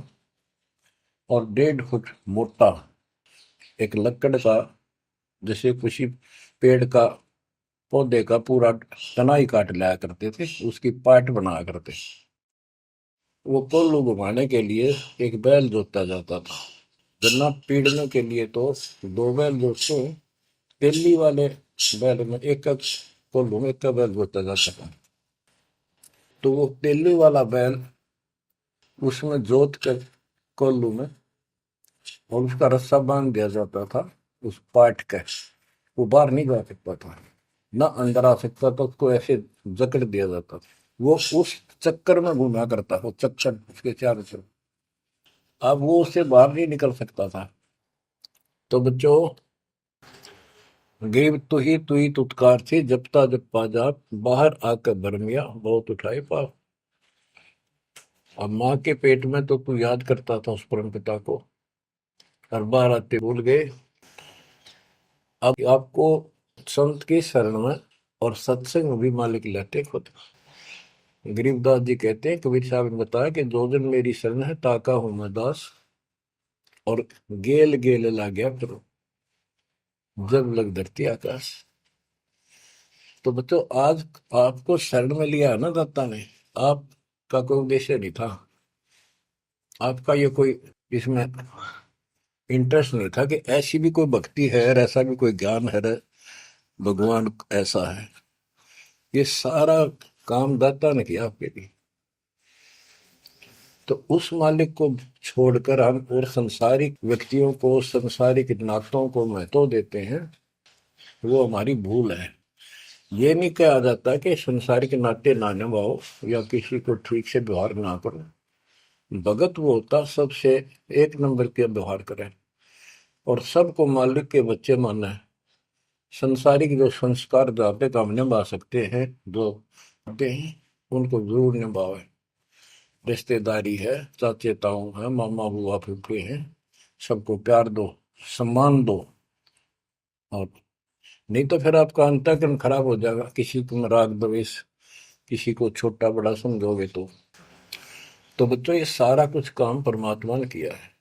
Speaker 1: और 1.5 फुट मोटा एक लकड़ का, जैसे किसी पेड़ का पौधे का पूरा तना ही काट लाया करते थे, उसकी पाट बनाया करते। वो कोल्लू घुमाने के लिए एक बैल जोता जाता था। गन्ना पीड़ने के लिए तो 2 बैल जोतते, तेली वाले बैल में एक कोल्लू में एक बैल जोता जाता था। तो वो तेली वाला बैल उसमें जोत कर कोल्लू में, और उसका रस्सा बांध दिया जाता था उस पाट का। वो बाहर नहीं जा सकता था, ना अंदर आ सकता था, उसको ऐसे जकड़ दिया जाता था। वो उस चक्कर में घूमा करता, वो चक्कर उसके चारों तरफ, अब वो उससे बाहर नहीं निकल सकता था। तो बच्चों, गरीब तू ही तुतकार थी, जपता जपा जाप, बाहर आकर भरमिया बहुत उठाए पाप। अब माँ के पेट में तो तू याद करता था उस परम पिता को, हर बार आते भूल गए। अब आपको संत की शरण में और सत्संग में भी मालिक लेते खुद। गरीबदास जी कहते हैं, कबीर साहब ने बताया कि जो जन मेरी शरण है ताका हूं मैं दास, और गेल गेल ला गया करो जब लग धरती आकाश। तो बच्चों, आज आपको शरण में लिया है ना दाता ने, आपका कोई उद्देश्य नहीं था, आपका ये कोई इसमें इंटरेस्ट नहीं था कि ऐसी भी कोई भक्ति है और ऐसा भी कोई ज्ञान है, भगवान ऐसा है। ये सारा काम दाता ने किया आपके लिए। तो उस मालिक को छोड़कर हम और संसारिक व्यक्तियों को, संसारिक नातों को महत्व देते हैं, वो हमारी भूल है। ये नहीं कहा जाता कि संसारिक नाते ना निभाओ या किसी को ठीक से व्यवहार ना करो। भगत वो होता सबसे एक नंबर के व्यवहार करे और सबको मालिक के बच्चे माना है। संसारिक जो संस्कार जाते काम निभा सकते हैं, जो आते हैं उनको जरूर निभावे। रिश्तेदारी है, चाचे ताऊ है, मामा बुआ फूफे हैं, सबको प्यार दो, सम्मान दो। और नहीं तो फिर आपका अंतःकरण खराब हो जाएगा, किसी को राग द्वेष, किसी को छोटा बड़ा समझोगे तो बच्चों ये सारा कुछ काम परमात्मा ने किया है।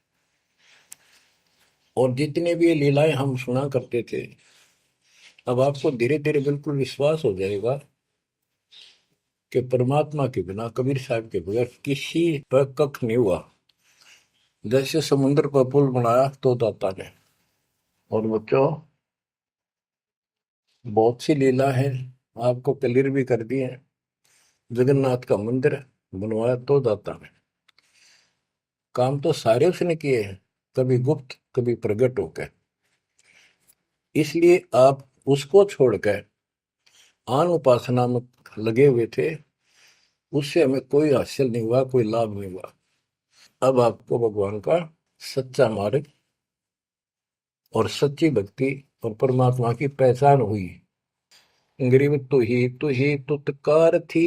Speaker 1: और जितने भी ये लीलाएं हम सुना करते थे, अब आपको धीरे धीरे बिल्कुल विश्वास हो जाएगा कि परमात्मा के बिना, कबीर साहब के बगैर किसी पर कख नहीं हुआ। जैसे समुद्र पर पुल बनाया तो दाता ने। और बच्चों, बहुत सी लीला है, आपको क्लियर भी कर दी है। जगन्नाथ का मंदिर बनवाया तो दाता ने। काम तो सारे उसने किए हैं, कभी गुप्त कभी प्रकट होकर। इसलिए आप उसको छोड़कर आन उपासना में लगे हुए थे, उससे हमें कोई हासिल नहीं हुआ, कोई लाभ नहीं हुआ। अब आपको भगवान का सच्चा मार्ग और सच्ची भक्ति और परमात्मा की पहचान हुई। गरीब तू ही तुतकार थी,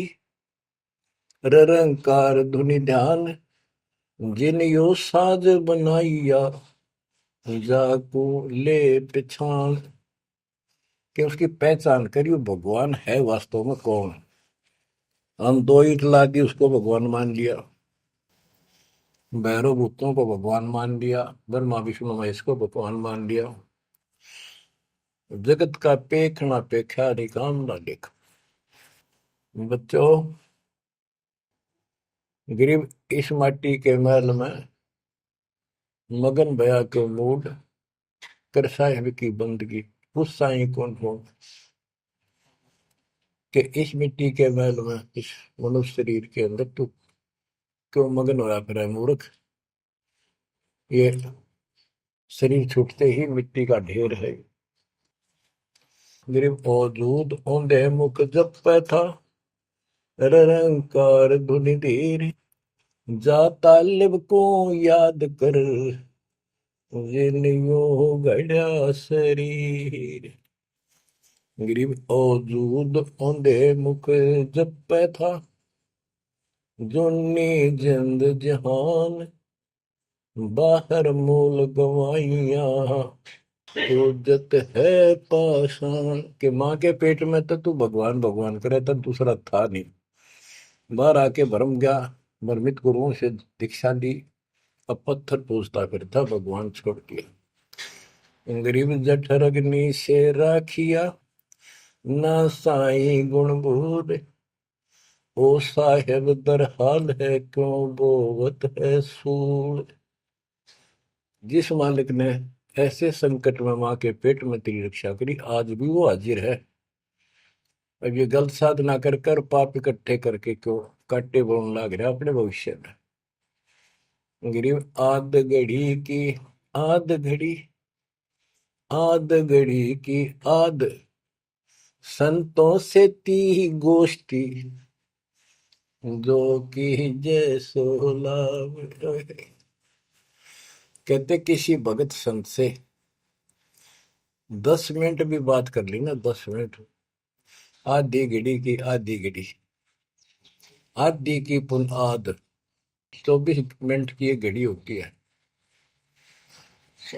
Speaker 1: ररंकार धुनि ध्यान, जिन यो साज बनाइया, जाको ले पहचान। कि उसकी पहचान करी, वो भगवान है वास्तव में कौन। हम दो ईंट ला दी, उसको भगवान मान लिया। भैरव भूतों को भगवान मान लिया, ब्रह्मा विष्णु महेश को भगवान मान लिया। जगत का पेखना पेखा नहीं, काम ना देख। बच्चों, गरीब इस माटी के महल में मगन भया के मूड कर साहिब की बंदगी। उस साई कौन हो कि इस मिट्टी के महल में, इस मनुष्य शरीर के अंदर तू क्यों मगन होया फिर है मूर्ख। ये शरीर छूटते ही मिट्टी का ढेर है। गरीब औजूद औंधे मुख जप पे था, रंकार धुनि धीर, जा तालिब को याद कर, जिन यो गढ़ा शरीर। गरीब औजूद औंधे मुख जप पे था, जोनी जिंद जहान, बाहर मूल गवाइया, उजत है पाषाण। के माँ के पेट में तो तू भगवान भगवान करे, तब दूसरा था नहीं। बाहर आके भरम गया, भ्रमित गुरुओं से दीक्षा ली, अब पत्थर पूजता फिरता, भगवान छोड़ दिया। गरीब जठर अग्नि से राखिया, ना साई गुण बूढ़, ओ साहेब दर हाल है, क्यों बोवत है सूल। जिस मालिक ने ऐसे संकट में माँ के पेट में तेरी रक्षा करी, आज भी वो हाजिर है। अब ये गलत साधना कर कर पाप इकट्ठे करके क्यों काटे बोलने लग रहा अपने भविष्य में। गरीब आद घड़ी आद घड़ी की आद, संतों से ती गोष्ठी, जो की जय सो लाभ। कहते किसी भगत संत से 10 मिनट भी बात कर ली ना, 10 मिनट, आधी घड़ी की आधी घड़ी, आधी की पुन आध, 24 मिनट की एक घड़ी होती है।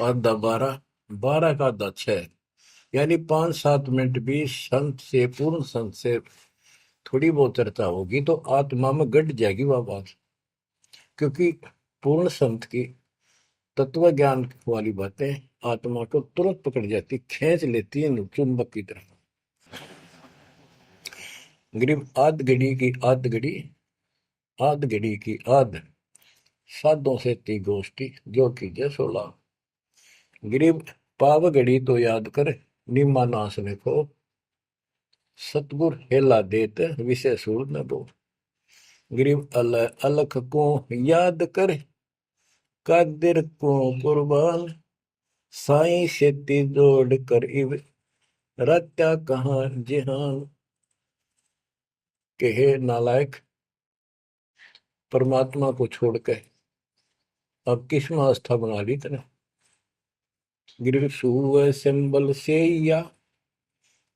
Speaker 1: आधा 12, 12 का आधा 6, यानी 5-7 मिनट भी संत से, पूर्ण संत से थोड़ी बहुत चर्चा होगी तो आत्मा में गट जाएगी वह बात। क्योंकि पूर्ण संत की तत्व ज्ञान वाली बातें आत्मा को तुरंत पकड़ जाती, खींच लेती है चुंबक की तरह। गरीब आध घड़ी की आध घड़ी, आध घड़ी की आध, साधों से ती गोष्ठी, जो कीजिए 16। गरीब पाव घड़ी तो याद कर, निम्मा नाश ने को, सतगुर हेला देत विषय सूर न दो। गरीब अलख को याद कर, कादिर को कुर्बान, साई सेती जोड़ कर इव, रत्या कहाँ जिहान। के हे नालायक, परमात्मा को छोड़कर अब किस में आस्था बना ली तने। गिर सुअ सिंबल से या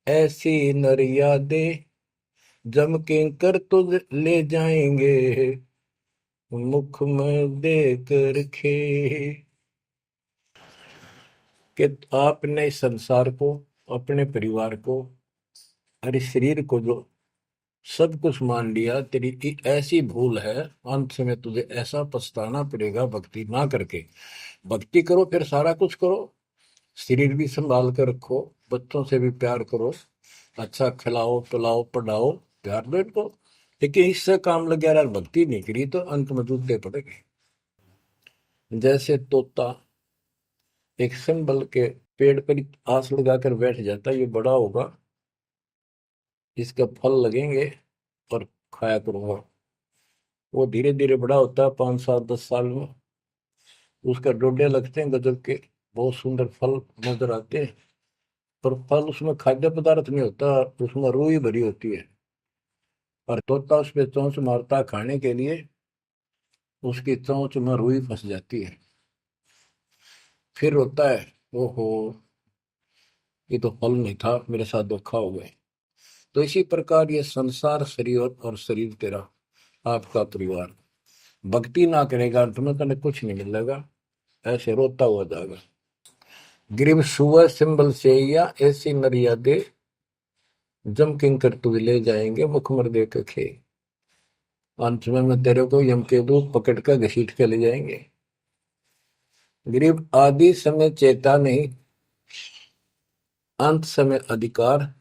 Speaker 1: ऐसी नरिया दे, जम के कर तुझ ले जाएंगे, मुख में देख रखे। कि आपने संसार को, अपने परिवार को, अरे शरीर को जो सब कुछ मान लिया, तेरी ऐसी भूल है, अंत में तुझे ऐसा पछताना पड़ेगा भक्ति ना करके। भक्ति करो फिर सारा कुछ करो, शरीर भी संभाल कर रखो, बच्चों से भी प्यार करो, अच्छा खिलाओ पिलाओ पढ़ाओ, प्यार दो इनको। लेकिन इससे काम लग गया यार, भक्ति नहीं करी तो अंत में जूते पड़ेंगे। जैसे तोता एक संभल के पेड़ पर ही आस लगाकर बैठ जाता है, ये बड़ा होगा, इसके फल लगेंगे और खाया करूंगा। वो धीरे धीरे बड़ा होता है, 5 7 10 साल में उसका डोडे लगते हैं गजब के, बहुत सुंदर फल नजर आते हैं। पर फल उसमें खाद्य पदार्थ नहीं होता, उसमें रूई भरी होती है। और तोता उस पे चोंच मारता है खाने के लिए, उसकी चोंच में रुई फंस जाती है। फिर होता है, ओहो, ये तो फल नहीं था, मेरे साथ धोखा हो गए। तो इसी प्रकार ये संसार शरीर और शरीर तेरा आपका परिवार, भक्ति ना करेगा तुम्हें कने कुछ नहीं मिलेगा, ऐसे रोता हुआ जाएगा। गिरिव सुअ सिंबल से या ऐसी नरिया दे, जम किंकर तुझ ले जाएंगे मुखमर दे के खे। अंत में तेरे को यम के दूत पकड़ कर घसीट के ले जाएंगे। गिरिव आदि समय चेता नहीं, अंत समय अधिकार,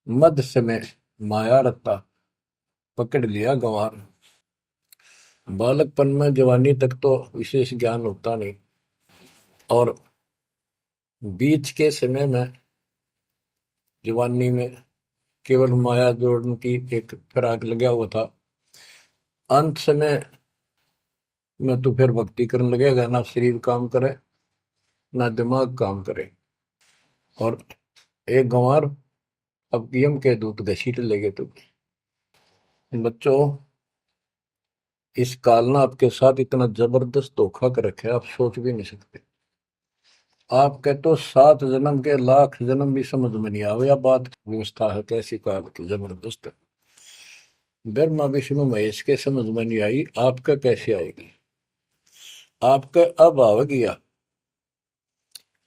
Speaker 1: मध्य समय माया रत्ता, पकड़ लिया गंवार। बालकपन में जवानी तक तो विशेष ज्ञान होता नहीं, और बीच के समय में जवानी में केवल माया जोड़ने की एक फिराक लगा हुआ था। अंत समय में तो फिर भक्ति करने लगेगा, ना शरीर काम करे ना दिमाग काम करे। और एक गंवार अब यम के दूत घसीट लेंगे तुम। बच्चों, इस काल ने आपके साथ इतना जबरदस्त धोखा कर रखा है, आप सोच भी नहीं सकते। आपके तो 7 जन्म के लाख जन्म भी समझ में नहीं आवे, या बात व्यवस्था है कैसी काल की जबरदस्त। ब्रह्मा विष्णु महेश के समझ में नहीं आई, आपका कैसे आएगी। आपका अब आ गया,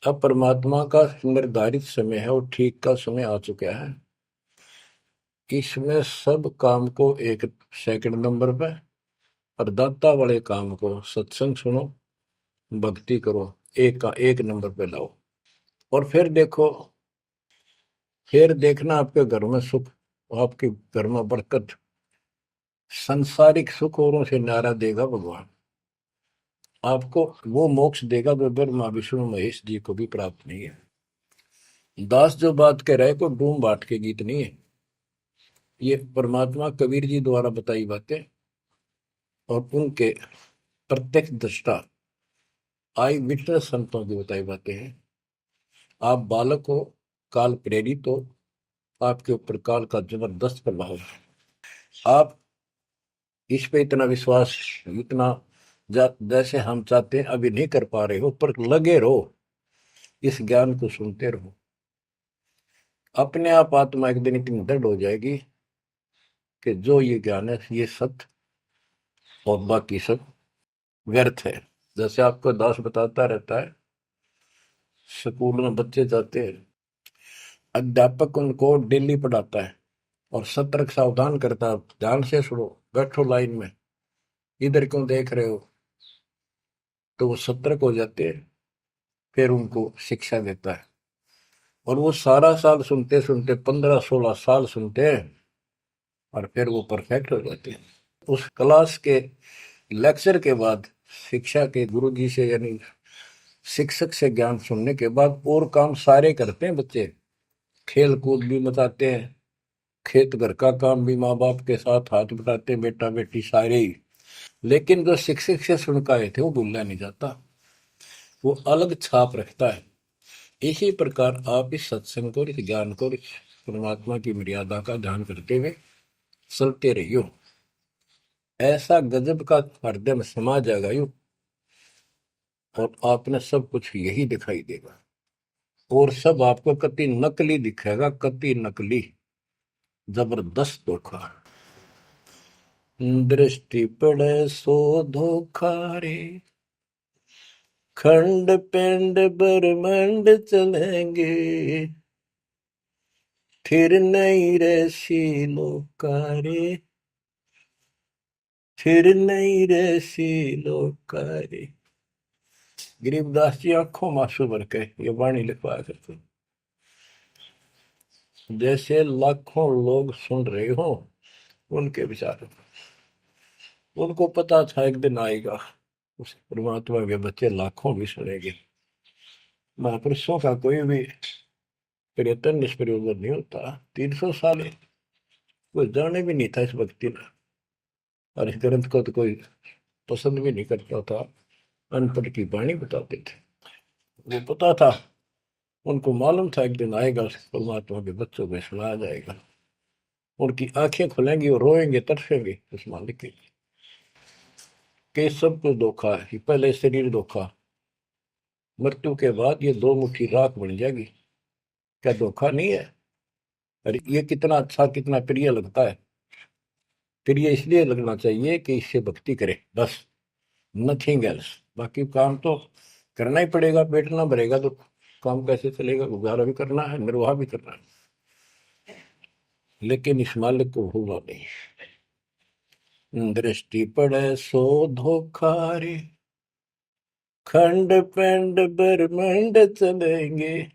Speaker 1: अब परमात्मा का निर्धारित समय है और ठीक का समय आ चुका है। इसमें सब काम को एक सेकंड नंबर पे, और दाता वाले काम को सत्संग सुनो, भक्ति करो, एक का एक नंबर पे लाओ। और फिर देखो, फिर देखना आपके घर में सुख, आपके घर में बरकत, संसारिक सुख औरों से न्यारा देगा भगवान। आपको वो मोक्ष देगा जो ब्रह्मा विष्णु महेश जी को भी प्राप्त नहीं है। दास जो बात कह रहे को डूम बाट के गीत नहीं है, ये परमात्मा कबीर जी द्वारा बताई बातें और उनके प्रत्यक्ष दृष्टा आई विटनेस संतों की बताई बातें हैं। आप बालक हो, काल प्रेरित हो, आपके ऊपर काल का जबरदस्त प्रभाव है। आप इस पे इतना विश्वास, इतना जैसे हम चाहते हैं अभी नहीं कर पा रहे हो, पर लगे रहो, इस ज्ञान को सुनते रहो। अपने आप आत्मा एक दिन इतनी दृढ़ हो जाएगी कि जो ये ज्ञान है ये सत्य और बाकी सब व्यर्थ है। जैसे आपको दास बताता रहता है, स्कूल में बच्चे जाते हैं, अध्यापक उनको डेली पढ़ाता है और सतर्क सावधान करता है, ध्यान से सुनो, बैठो लाइन में, इधर क्यों देख रहे हो। तो वो सतर्क हो जाते हैं, फिर उनको शिक्षा देता है। और वो सारा साल सुनते सुनते 15 16 साल सुनते हैं, और फिर वो परफेक्ट हो जाते हैं। उस क्लास के लेक्चर के बाद, शिक्षा के गुरु जी से यानी शिक्षक से ज्ञान सुनने के बाद और काम सारे करते हैं बच्चे, खेल कूद भी मचाते हैं, खेत घर का काम भी माँ बाप के साथ हाथ बटाते हैं, बेटा बेटी सारे ही। लेकिन जो शिक्षक से सुन के आए थे वो भूलना नहीं जाता, वो अलग छाप रखता है। इसी प्रकार आप इस सत्संग को, इस ज्ञान को, इस परमात्मा की मर्यादा का ध्यान करते हुए चलते रहियो। ऐसा गजब का हृदय में समा जाएगा यू, और आपने सब कुछ यही दिखाई देगा, और सब आपको कति नकली दिखेगा, कति नकली, जबरदस्त धोखा। दृष्टि पड़े सो धोखा रे, खंड पिंड ब्रह्मंड चलेंगे, फिर नहीं रसी लोकारे, फिर नहीं रसी लोकारे। गरीबदास जी आंखों में आंसू भर के ये वाणी लिखवाया करते, जैसे लाखों लोग सुन रहे हो उनके विचार। उनको पता था एक दिन आएगा उस परमात्मा के बच्चे लाखों भी सुनेंगे। महापुरुषों का कोई भी प्रयत्न निष्प्रयोजन नहीं होता। 300 साल कोई जाने भी नहीं था इस भक्ति में, और इस ग्रंथ को तो कोई पसंद भी नहीं करता था। अनपढ़ की वाणी बताते थे, वो पता था, उनको मालूम था एक दिन आएगा परमात्मा के बच्चों को सुनाया जाएगा। उनकी आंखें खुलेंगी और रोएंगे तरसेंगे उस मालिक के लिए कि सब कुछ धोखा है। पहले शरीर धोखा, मृत्यु के बाद ये दो मुट्ठी राख बन जाएगी, क्या धोखा नहीं है? अरे ये कितना अच्छा कितना प्रिय लगता है। प्रिय इसलिए लगना चाहिए कि इससे भक्ति करे, बस, नथिंग एल्स। बाकी काम तो करना ही पड़ेगा, पेट ना भरेगा तो काम कैसे चलेगा? गुजारा भी करना है, निर्वाह भी करना है, लेकिन इस मालिक को भूलना नहीं। दृष्टि पड़े सो धोखा रे, खंड पेंड ब्रह्मंड चलेंगे,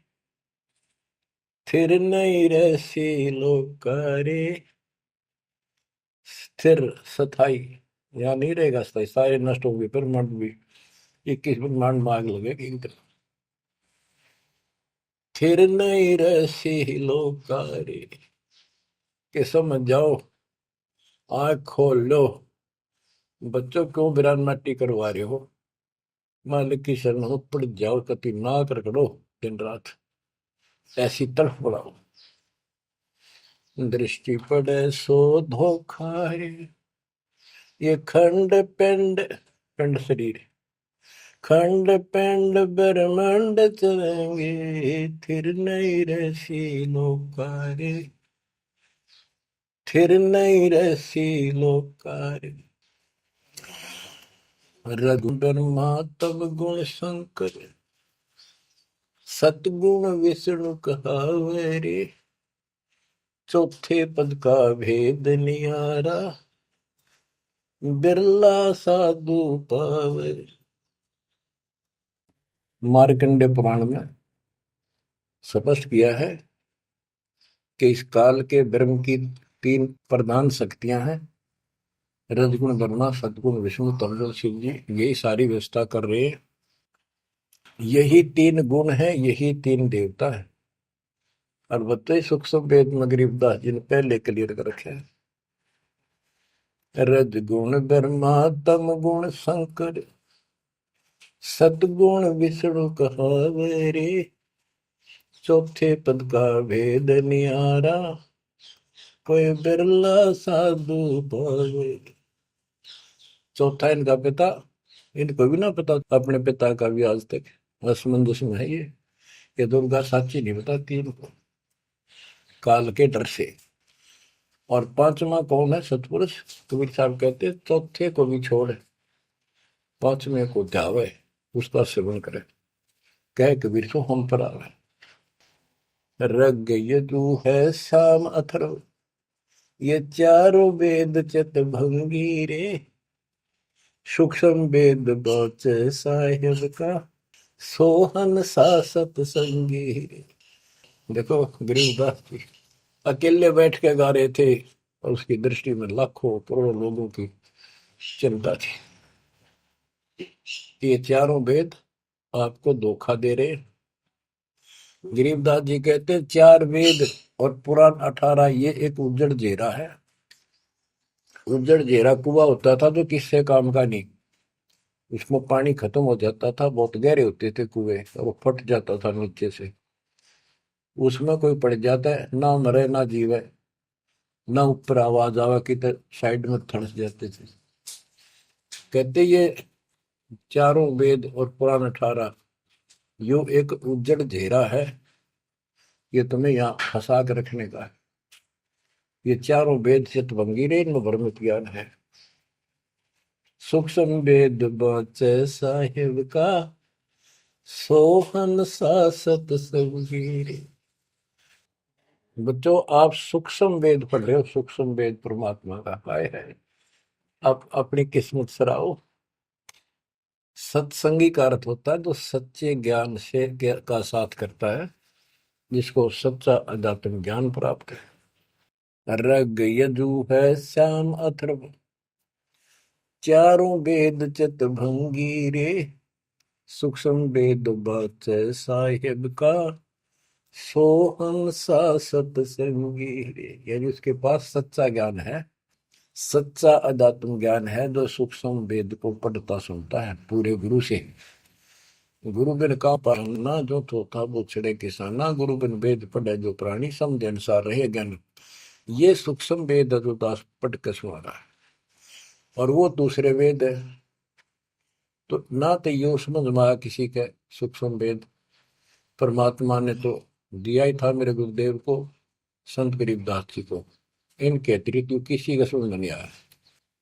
Speaker 1: फिर नहीं रहसी लोकारे। स्थिर स्थाई यहाँ नहीं रहेगा, स्थाई सारे नष्ट होंगे, ब्रह्मांड भी 21 ब्रह्मांड में आग लगेगी इनके। फिर नहीं रहसी लोकारे, के समझ जाओ, आँख खोल लो। बच्चों क्यों बिरान माटी करवा रहे हो? मालिक की शरण हो, पड़ जाओ, कति नाक रगड़ो दिन रात, ऐसी तड़फ बढ़ाओ। दृष्टि पड़े सो धोखा रे, ये खंड पिंड, पिंड शरीर, खंड पिंड ब्रह्मांड चलेंगे, फिर नहीं रहसी लोकारे, फिर नहीं रहसी लोकारे। रघु ब्रह्मा तब गुण शंकर, सतगुण विष्णु कहावे रे, चौथे पद का भेद नियारा, बिरला साधु पावे। मार्कंडे पुराण में स्पष्ट किया है कि इस काल के ब्रह्म की 3 प्रधान शक्तियां हैं, रजगुण ब्रह्मा, सदगुण विष्णु, तमगुण शिव जी। यही सारी व्यवस्था कर रहे हैं। यही 3 गुण है, यही 3 देवता है। और बताइए सूक्ष्म वेद में गरीबदास जी ने पहले क्लियर कर रखे हैं, रजगुण ब्रह्मा तम गुण शंकर, सदगुण विष्णु कहावे रे, चौथे पद का भेद नियारा, कोई बिरला साधु पावे। चौथा इनका पिता, इनको भी ना पता अपने पिता का भी आज तक, असमंजस में है ये दुर्गा साची नहीं बताती इनको, काल के डर से। और 5वां कौन है? सतपुरुष। कबीर साहब कहते चौथे को भी छोड़, 5वें को ध्यावे, उसका सेवन करे, कह कबीर सो हम पर आवे। रग यजु है शाम अथर्व, ये चारों वेद चित भंगी रे, सूक्ष्म वेद बौच साहिब का, सोहन सासत संगी रे। देखो गरीबदास जी अकेले बैठ के गा रहे थे, और उसकी दृष्टि में लाखों करोड़ों लोगों की चिंता थी। ये चारों वेद आपको धोखा दे रहे। गरीबदास जी कहते 4 वेद और पुराण 18, ये एक उज्जड़ जेरा है। उज्जड़ जेरा कुआं होता था जो किससे काम का नहीं, उसमें पानी खत्म हो जाता था, बहुत गहरे होते थे कुएं, और वो फट जाता था नीचे से। उसमें कोई पड़ जाता है, ना मरे ना जीवे, ना ऊपर आवाज आवा की तो साइड में थड़स जाते थे। कहते ये चारों वेद और पुराण 18 यो एक उज्जड़ घेरा है, ये तुम्हें यहाँ फंसा कर रखने का है। ये चारों वेद चित भंगीरे, इनमें भ्रमित ज्ञान है। सूक्ष्म वेद बचे साहिब का, सोहन सासत सबगीरे। बच्चों आप सूक्ष्म वेद पढ़ रहे हो, सूक्ष्म वेद परमात्मा का काय है। आप अपनी किस्मत सराओ, सत्संगी का अर्थ होता है जो सच्चे ज्ञान से का साथ करता है, जिसको सच्चा अध्यात्म ज्ञान प्राप्त है। रग यजु है श्याम अथर्व, चारों वेद चित भंगी रे, सूक्ष्म वेद बाच साहिब का, सोहम सा सत्संगी रे। यानी उसके पास सच्चा ज्ञान है, सच्चा अध्यात्म ज्ञान है, जो सूक्ष्म वेद को पढ़ता सुनता है पूरे गुरु से। गुरु बिन का पढ़ना जो थोथा वो छड़े किसाना, गुरु बिन वेद पढ़े जो प्राणी, समझ अनुसार रहे ज्ञान। ये सूक्ष्म वेद है जो दास पढ़ के सुना रहा है, और वो दूसरे वेद है। तो ना तो ये समझ में आया किसी के सूक्ष्म वेद, परमात्मा ने तो दिया ही था मेरे गुरुदेव को, संत गरीबदास जी को, इनके अतिरिक्त किसी का समझ में नहीं आया।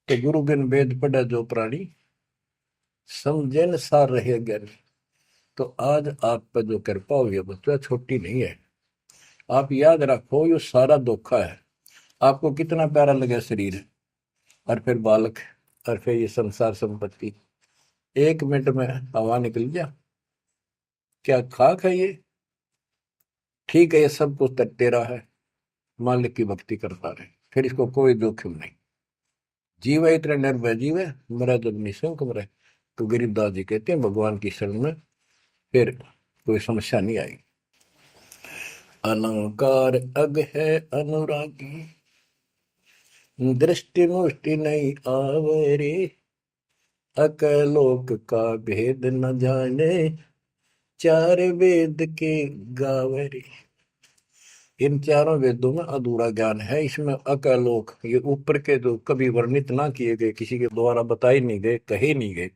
Speaker 1: तो गुरु बिन वेद पढ़े जो प्राणी, समझे न सार रहे ज्ञान। तो आज आप पर जो कृपा हुई है बच्चा, छोटी नहीं है। आप याद रखो ये सारा धोखा है। आपको कितना प्यारा लगे शरीर, और फिर बालक, और फिर ये संसार संपत्ति, 1 मिनट में हवा निकल गया। क्या खाक है ये? ठीक है, ये सब कुछ तेरा है, मालिक की भक्ति करता रहे, फिर इसको कोई जोखिम नहीं। जीव है इतना निर्भय जीव है, मरा जब निशंक मरे। तो गरीबदास जी कहते हैं भगवान की शरण में फिर कोई समस्या नहीं आई। अलंकार अग है अनुरागी, दृष्टि मुष्टि नहीं आवरे, अकलोक का भेद न जाने, चार वेद के गावरे। इन चारों वेदों में अधूरा ज्ञान है, इसमें अकलोक, ये ऊपर के जो कभी वर्णित ना किए गए, किसी के द्वारा बताए नहीं गए, कहे नहीं गए,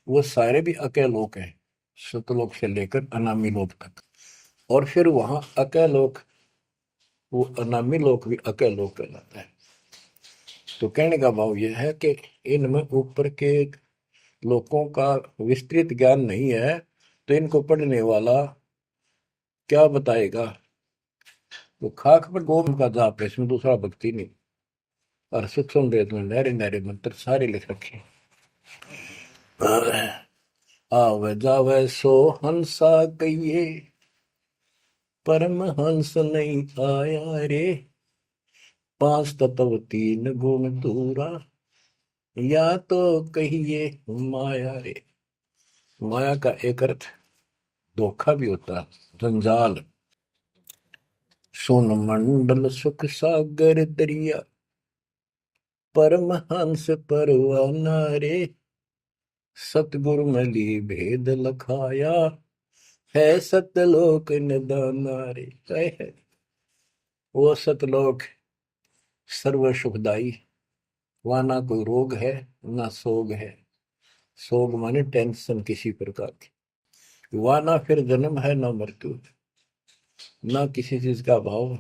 Speaker 1: वो सारे भी अकलोक हैं, सतलोक से लेकर अनामी लोक तक। और फिर वहां अकलोक, वो अनामी लोक भी अकलोक कहलाता है। तो कहने का भाव यह है कि इनमें ऊपर के लोगों का विस्तृत ज्ञान नहीं है, तो इनको पढ़ने वाला क्या बताएगा? तो खाक पर गोम का जाप है, इसमें दूसरा भक्ति नहीं। और सूक्ष्म वेद में नहरे नहरे मंत्र सारे लिख रखे हैं। आवे जावे सो हंसा कहिए, परम हंस नहीं आया रे, पांच तत्व तीन गुण दूरा, या तो कहिए माया रे। माया का एक अर्थ धोखा भी होता है, जंजाल। सोन मंडल सुख सागर दरिया, परमहंस परवाना रे, सतगुरु मली भेद लखाया, है सतलोक निदाना रे। है वो सतलोक सर्व सुखदाई, वहां ना कोई रोग है ना सोग है। सोग माने टेंशन किसी प्रकार की, वहां ना फिर जन्म है ना मृत्यु, ना किसी चीज का भाव।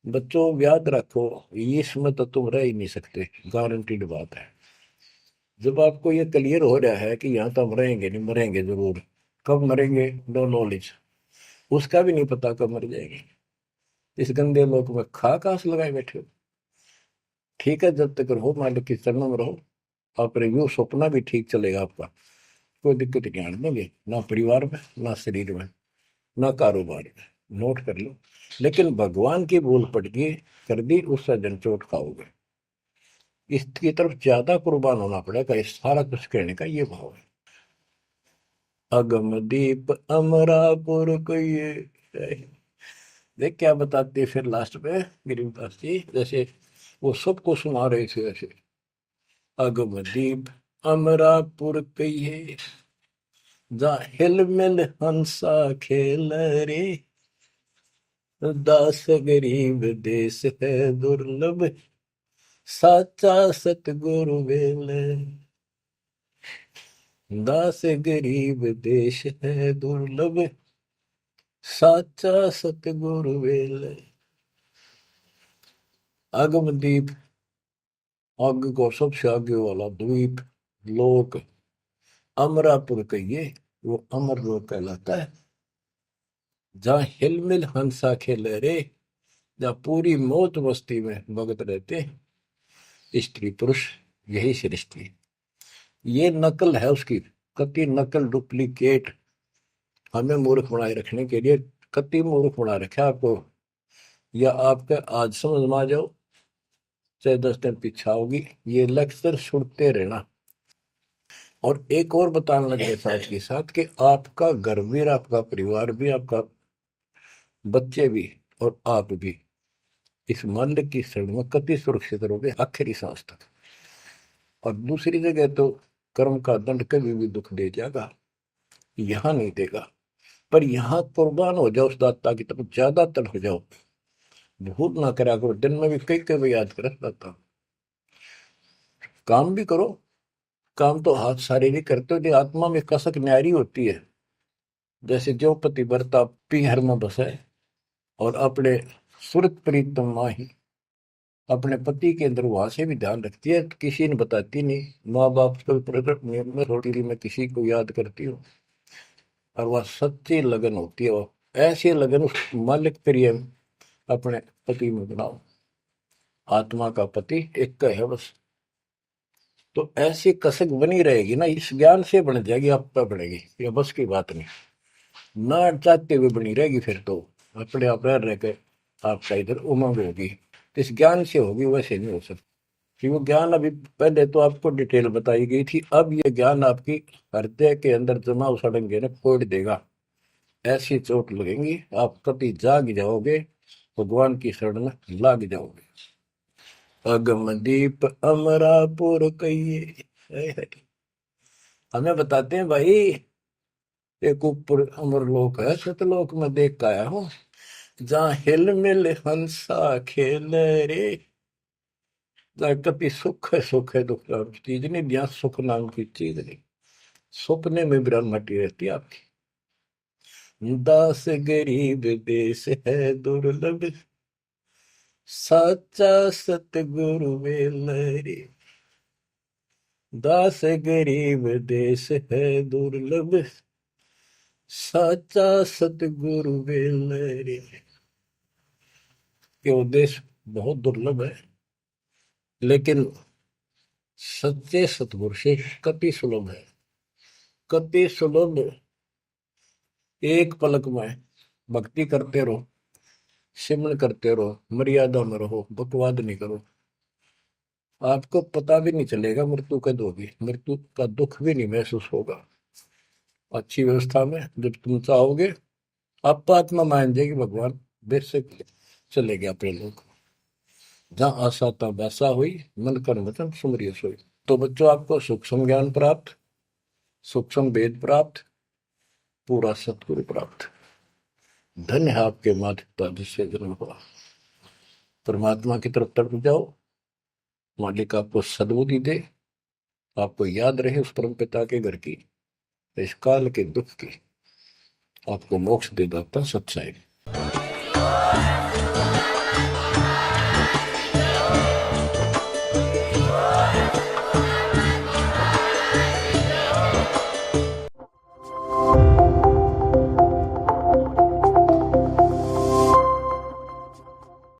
Speaker 1: बच्चों याद रखो, इसमें तो तुम रह ही नहीं सकते, गारंटीड बात है। जब आपको ये क्लियर हो रहा है कि यहाँ तो हम रहेंगे नहीं, मरेंगे जरूर, कब मरेंगे नो नॉलेज, उसका भी नहीं पता कब मर जाएंगे। इस गंदे लोक में खा कास लगाए बैठे हो। ठीक है, जब तक रहो मालिक की चरणों में रहो, आप रिव्यू सपना भी ठीक चलेगा आपका, कोई दिक्कत नहीं आने देंगे, ना परिवार में ना शरीर में ना कारोबार में। नोट कर लो। लेकिन भगवान की भूल पड़ गई, कर दी, उससे जनचोट खाओगे। इसकी तरफ ज्यादा कुर्बान होना पड़ेगा। इस सारा कुछ कहने का ये भाव है। अगम दीप अमरापुर को ये देख क्या बताते फिर लास्ट में गिरिदास जी, जैसे वो सबको सुना रहे थे ऐसे। अगम दीप अमरापुर कहिए, जा हिल मिल हंसा खेल रे, दास गरीब देश है दुर्लभ, साचा सतगुरु वेल। दास गरीब देश है दुर्लभ, साचा सतगुरु वेल। अगमदीप, आग को सबसे आगे वाला द्वीप, लोक, अमरापुर कहिए, वो अमर लोक कहलाता है। जहाँ हिलमिल हंसा खेले रे, जहाँ पूरी मौत मस्ती में भगत रहते, स्त्री पुरुष यही सृष्टि। ये नकल है उसकी, कति नकल डुप्लीकेट हमें मूर्ख बनाए रखने के लिए कति मूर्ख बना रखा आपको। या आपका आज समझ में आ जाओ चाहे 10 दिन पीछा होगी, ये लेक्चर सुनते रहना। और एक और बताने लगे साथ के साथ कि आपका घर भी, आपका परिवार भी, आपका बच्चे भी और आप भी इस माल्य की शरण में कति सुरक्षित रहोगे आखिरी सांस तक। और दूसरी जगह तो कर्म का दंड कभी भी दुख दे जाएगा, यहां नहीं देगा। पर यहां कुर्बान हो जाओ उस दाता की तरफ, ज्यादा तर हो जाओ, भूल ना करा करो। दिन में भी कई कई याद कर दाता। काम भी करो, काम तो हाथ शारीरिक करते हो, आत्मा में कसक न्यारी होती है। जैसे जो पतिव्रता पीहर में बसे और अपने सुरत प्रीतम माही अपने पति के अंदर वहां से भी ध्यान रखती है, किसी ने बताती नहीं। माँ बाप को प्रकट नियम में थोड़ी मैं किसी को याद करती हूँ, और वह सच्ची लगन होती है। वो ऐसी लगन उस मालिक प्रिय अपने पति में बनाओ। आत्मा का पति एक का है बस। तो ऐसी कसक बनी रहेगी ना, इस ज्ञान से बन जाएगी, आप पे बढ़ेगी, ये बस की बात नहीं। ना चाहते हुए बनी रहेगी, फिर तो अपने आप रह के आपका इधर उमंग होगी। इस ज्ञान से होगी, वैसे नहीं हो सकती। कि वो ज्ञान अभी पहले तो आपको डिटेल बताई गई थी, अब ये ज्ञान आपकी हृदय के अंदर जमा सड़ेंगे ना, फोड़ देगा। ऐसी चोट लगेंगी, आप कभी जाग जाओगे, भगवान की शरण में लाग जाओगे। अगमदीप अमरापुर कहिए। हमें बताते हैं भाई, एक ऊपर अमरलोक है, सतलोक में देख के आया हूँ, जहाँ हिल मिल हंसा खेल रे। जहाँ कभी सुख है दुख नाम की चीज नहीं, यहाँ सुख नाम की चीज नहीं। सपने में ब्रह्मटी रहती है आपकी। दास गरीब देश है दुर्लभ, साचा सतगुरु मिल रे। दास गरीब देश है दुर्लभ, साचा सतगुरु मिल रे। ये उद्देश्य बहुत दुर्लभ है, लेकिन सच्चे सतगुरु से कति सुलभ है, कति सुलभ। एक पलक में भक्ति करते रहो, सिमरन करते रहो, मर्यादा में रहो, बकवाद नहीं करो, आपको पता भी नहीं चलेगा मृत्यु कब होगी, मृत्यु का दुख भी नहीं महसूस होगा। अच्छी व्यवस्था में जब तुम चाहोगे, आप आत्मा मान जाएगी, भगवान बेशक चले गए अपने लोग। जहाँ आशा था वैसा हुई, मन कर वचन सुमरिय सोई। तो बच्चों, आपको सूक्ष्म ज्ञान प्राप्त, सूक्ष्म वेद प्राप्त, पूरा सतगुरु प्राप्त। धन्य है आपके माता पिता जिससे जन्म हुआ। परमात्मा की तरफ तड़प जाओ, मालिक आपको सद्बुद्धि दे, आपको याद रहे उस परम पिता के घर की, इस काल के दुख की आपको मोक्ष दे दाता सच्चाई।